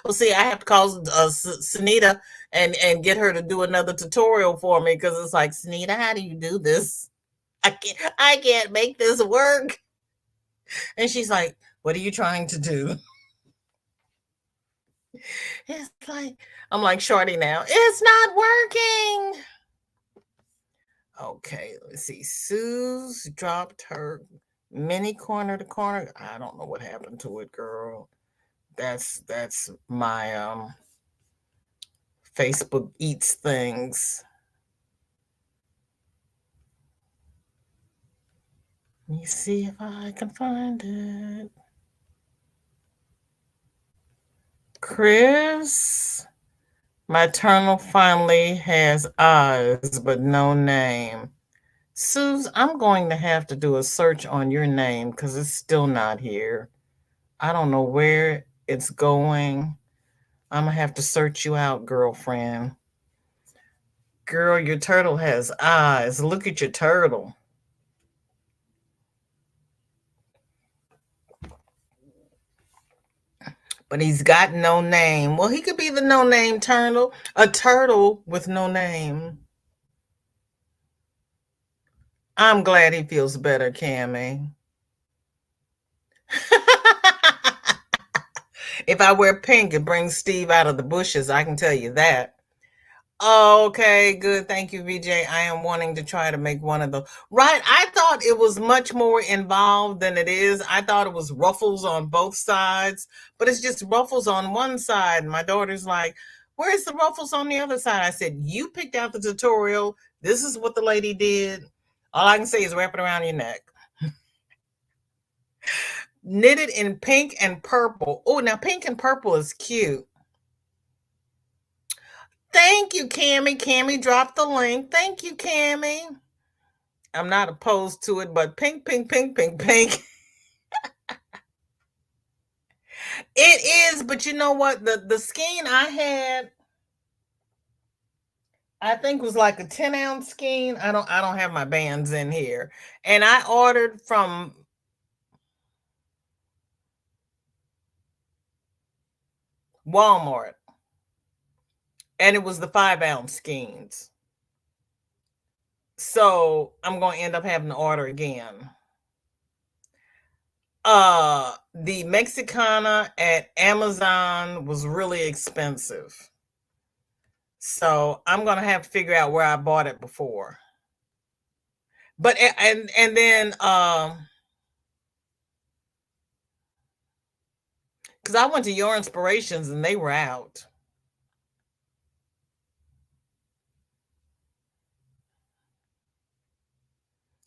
Well, see, I have to call Sanita and get her to do another tutorial for me because it's like, Sanita, how do you do this? I can't make this work. And she's like, what are you trying to do? It's like, I'm like, Shorty now, it's not working. Okay, let's see. Sue's dropped her mini corner to corner. I don't know what happened to it, girl. That's my Facebook eats things. Let me see if I can find it. Chris, my eternal finally has eyes, but no name. Suze, I'm going to have to do a search on your name because it's still not here. I don't know where it's going. I'm going to have to search you out, girlfriend. Girl, your turtle has eyes. Look at your turtle. But he's got no name. Well, he could be the no-name turtle. A turtle with no name. I'm glad he feels better, Cammie. If I wear pink, it brings Steve out of the bushes. I can tell you that. Okay, good. Thank you, VJ. I am wanting to try to make one of those. Right. I thought it was much more involved than it is. I thought it was ruffles on both sides, but it's just ruffles on one side. My daughter's like, where's the ruffles on the other side? I said, you picked out the tutorial. This is what the lady did. All I can say is wrap it around your neck. Knitted in pink and purple. Oh, now pink and purple is cute. Thank you, Cammie. Cammie dropped the link. Thank you, Cammie. I'm not opposed to it, but pink, pink, pink, pink, pink. It is, but you know what? The skein I had, I think was like a 10-ounce skein. I don't have my bands in here. And I ordered from Walmart. And it was the 5-ounce skeins. So I'm going to end up having to order again. The Mexicana at Amazon was really expensive. So I'm going to have to figure out where I bought it before. But and then because I went to Your Inspirations and they were out.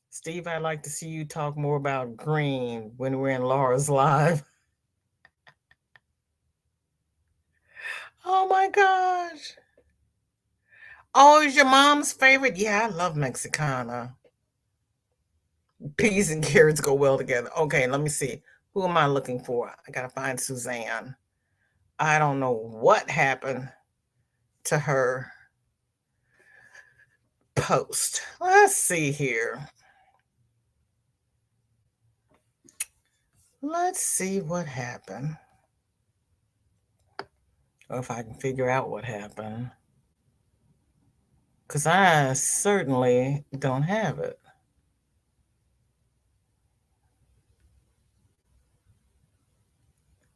Steve, I'd like to see you talk more about green when we're in Laura's live. Oh my gosh. Oh, is your mom's favorite? Yeah, I love Mexicana. Peas and carrots go well together. Okay, let me see. Who am I looking for? I gotta find Suzanne. I don't know what happened to her post. Let's see here. Let's see what happened. Or if I can figure out what happened. Because I certainly don't have it.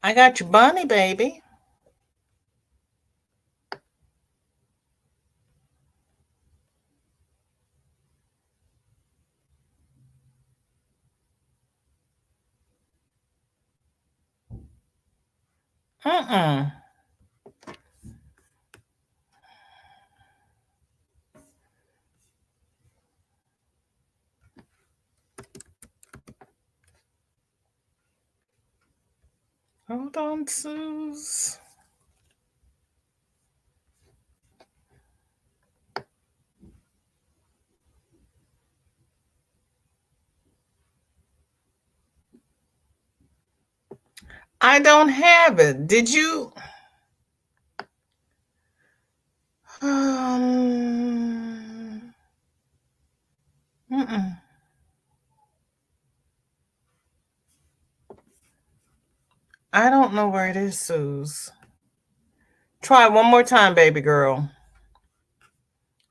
I got your bunny, baby. Hold on, Suze. I don't have it. Did you? I don't know where it is, Suze. Try one more time, baby girl.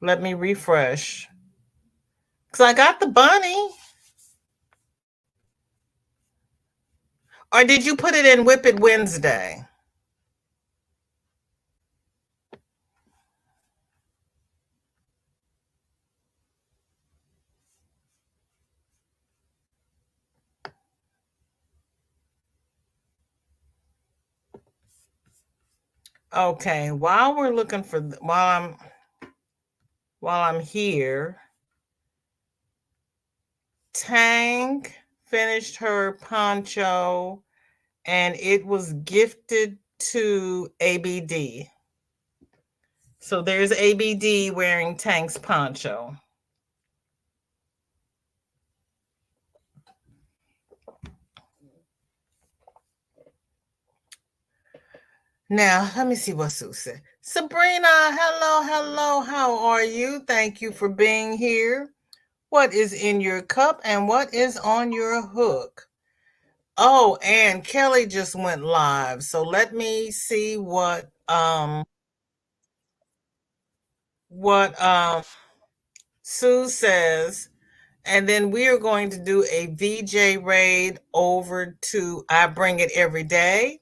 Let me refresh. Because I got the bunny. Or did you put it in Whip It Wednesday? Okay, while we're looking for while I'm here, Tang finished her poncho and it was gifted to ABD. So there's ABD wearing Tang's poncho. Now, let me see what Sue said. Sabrina, hello. How are you? Thank you for being here. What is in your cup and what is on your hook? Oh, and Kelly just went live. So let me see what Sue says. And then we are going to do a VJ raid over to I Bring It Every Day.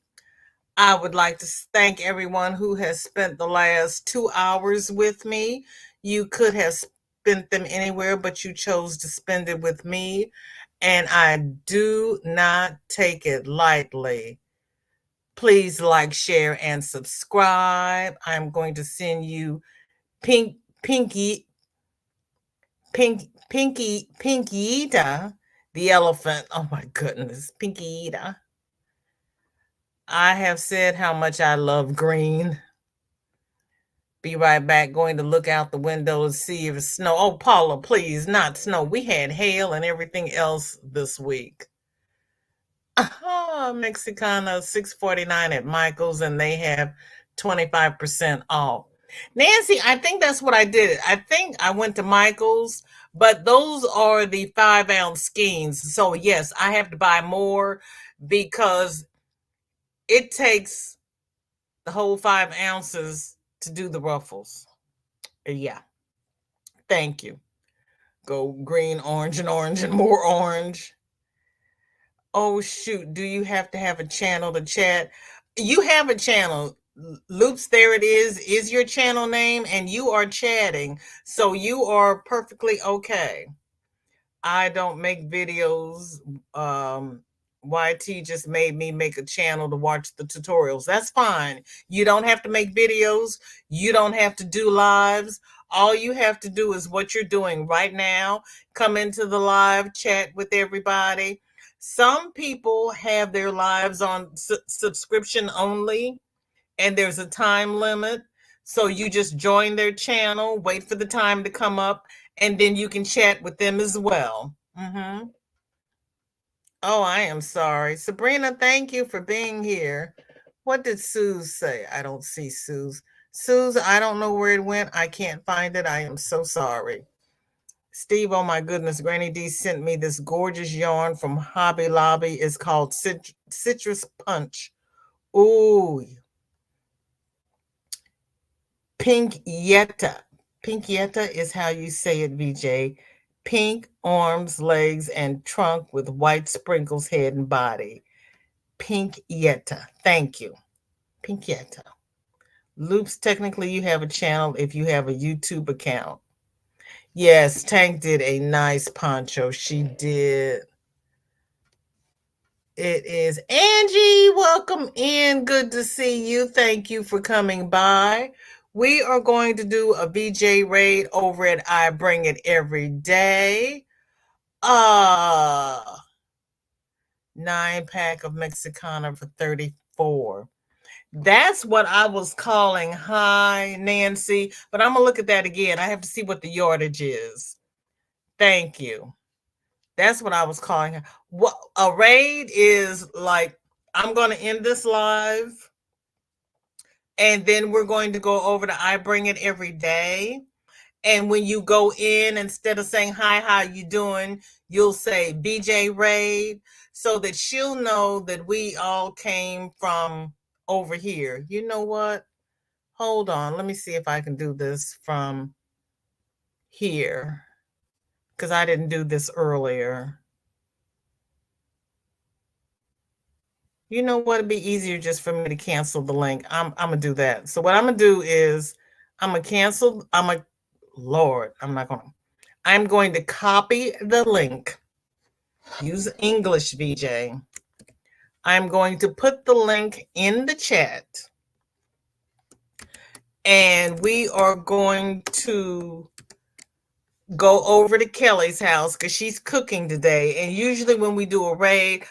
I would like to thank everyone who has spent the last 2 hours with me. You could have spent them anywhere, but you chose to spend it with me. And I do not take it lightly. Please like, share, and subscribe. I'm going to send you Pinkyita, the elephant. Oh my goodness, Pinkyita. I have said how much I love green. Be right back. Going to look out the window and see if it's snow. Oh, Paula, please, not snow. We had hail and everything else this week. Mexicana $6.49 at Michael's, and they have 25% off. Nancy, I think that's what I did. I think I went to Michael's, but those are the 5-ounce skeins. So yes, I have to buy more because it takes the whole 5 ounces to do the ruffles. Yeah. Thank you. Go green, orange, and more orange. Oh, shoot. Do you have to have a channel to chat? You have a channel. Loops, there it is your channel name, and you are chatting. So you are perfectly okay. I don't make videos. YT just made me make a channel to watch the tutorials. That's fine. You don't have to make videos. You don't have to do lives. All you have to do is what you're doing right now. Come into the live, chat with everybody. Some people have their lives on subscription only, and there's a time limit. So you just join their channel, wait for the time to come up, and then you can chat with them as well. Mm-hmm. Oh, I am sorry. Sabrina, thank you for being here. What did Suze say? I don't see Suze. Suze, I don't know where it went. I can't find it. I am so sorry. Steve, oh my goodness, Granny D sent me this gorgeous yarn from Hobby Lobby. It's called Citrus Punch. Ooh. Pink Yetta. Pink Yetta is how you say it, VJ. Pink arms, legs, and trunk with white sprinkles, head and body. Pink Yetta. Thank you. Pink Yetta. Loops, technically you have a channel if you have a YouTube account. Yes, Tank did a nice poncho. She did. It is Angie. Welcome in. Good to see you. Thank you for coming by. We are going to do a VJ raid over at I Bring It Every Day. 9-pack of Mexicana for $34. That's what I was calling high, Nancy. But I'm going to look at that again. I have to see what the yardage is. Thank you. That's what I was calling her. What a raid is like, I'm going to end this live. And then we're going to go over to I Bring It Every Day. And when you go in, instead of saying, hi, how you doing? You'll say BJ Raid, so that she'll know that we all came from over here. You know what? Hold on. Let me see if I can do this from here, because I didn't do this earlier. You know what? It'd be easier just for me to cancel the link. I'm going to do that. So what I'm going to do is I'm going to cancel. Lord, I'm going to copy the link. Use English, VJ. I'm going to put the link in the chat. And we are going to go over to Kelly's house because she's cooking today. And usually when we do a raid,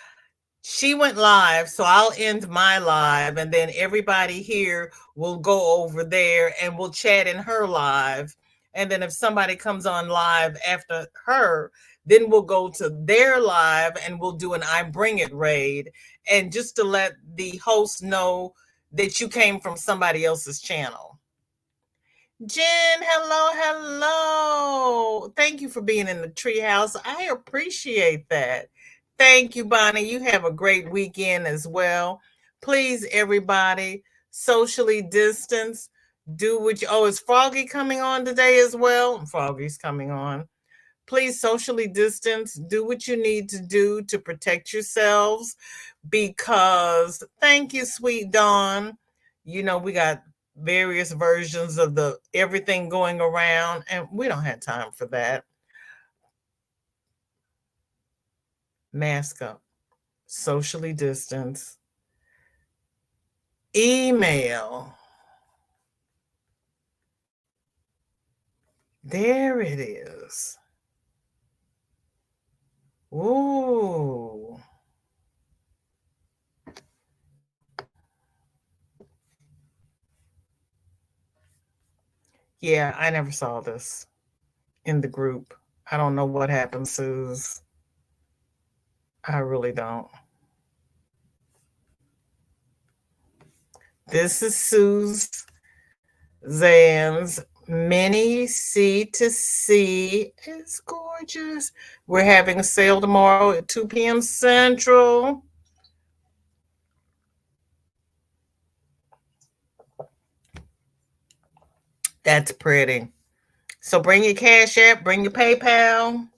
she went live, so I'll end my live, and then everybody here will go over there and we'll chat in her live. And then if somebody comes on live after her, then we'll go to their live and we'll do an I Bring It raid. And just to let the host know that you came from somebody else's channel. Jen, hello. Thank you for being in the treehouse. I appreciate that. Thank you, Bonnie. You have a great weekend as well. Please, everybody, socially distance. Do what you... Oh, is Froggy coming on today as well? Froggy's coming on. Please socially distance. Do what you need to do to protect yourselves, because thank you, sweet Dawn. You know, we got various versions of the everything going around, and we don't have time for that. Mask up, socially distance, email. There it is. Ooh. Yeah, I never saw this in the group. I don't know what happened, Suze. I really don't. This is Suzanne's mini C2C. It's gorgeous. We're having a sale tomorrow at 2 p.m. Central. That's pretty. So bring your Cash App, bring your PayPal.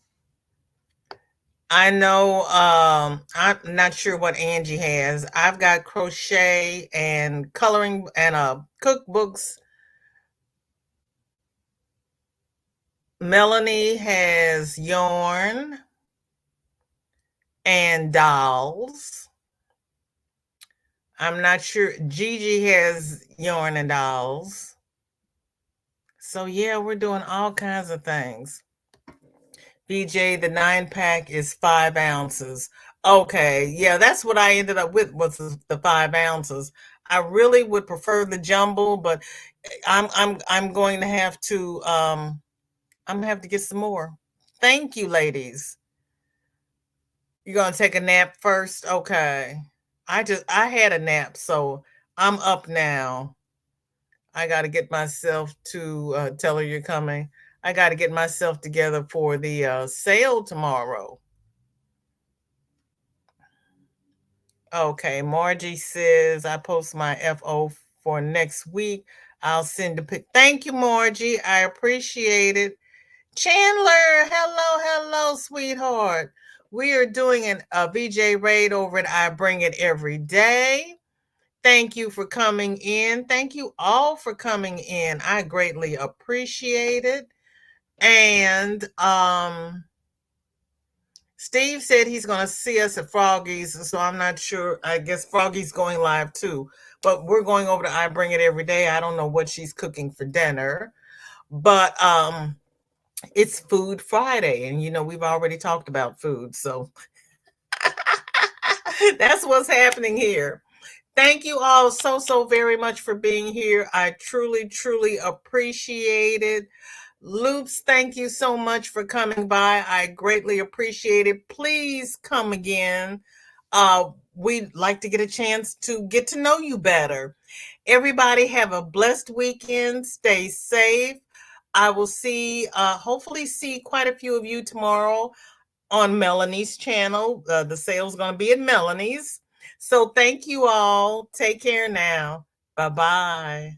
I know, I'm not sure what Angie has. I've got crochet and coloring and cookbooks. Melanie has yarn and dolls. I'm not sure. Gigi has yarn and dolls. So yeah, we're doing all kinds of things. BJ, the 9-pack is 5 ounces. Okay, yeah, that's what I ended up with, was the 5 ounces. I really would prefer the jumbo, but I'm going to have to I'm gonna have to get some more. Thank you, ladies. You're gonna take a nap first? Okay. I had a nap, so I'm up now. I got to get myself to tell her you're coming. I got to get myself together for the sale tomorrow. Okay, Margie says I post my FO for next week. I'll send a pic. Thank you, Margie. I appreciate it. Chandler, hello, sweetheart. We are doing a VJ raid over at I Bring It Every Day. Thank you for coming in. Thank you all for coming in. I greatly appreciate it. And Steve said he's going to see us at Froggy's, so I'm not sure. I guess Froggy's going live too. But we're going over to I Bring It Every Day. I don't know what she's cooking for dinner. But it's Food Friday, and we've already talked about food, so that's what's happening here. Thank you all so very much for being here. I truly appreciate it. Loops, thank you so much for coming by. I greatly appreciate it. Please come again. We'd like to get a chance to get to know you better. Everybody have a blessed weekend. Stay safe. I will hopefully see quite a few of you tomorrow on Melanie's channel. The sale's going to be at Melanie's. So thank you all. Take care now. Bye-bye.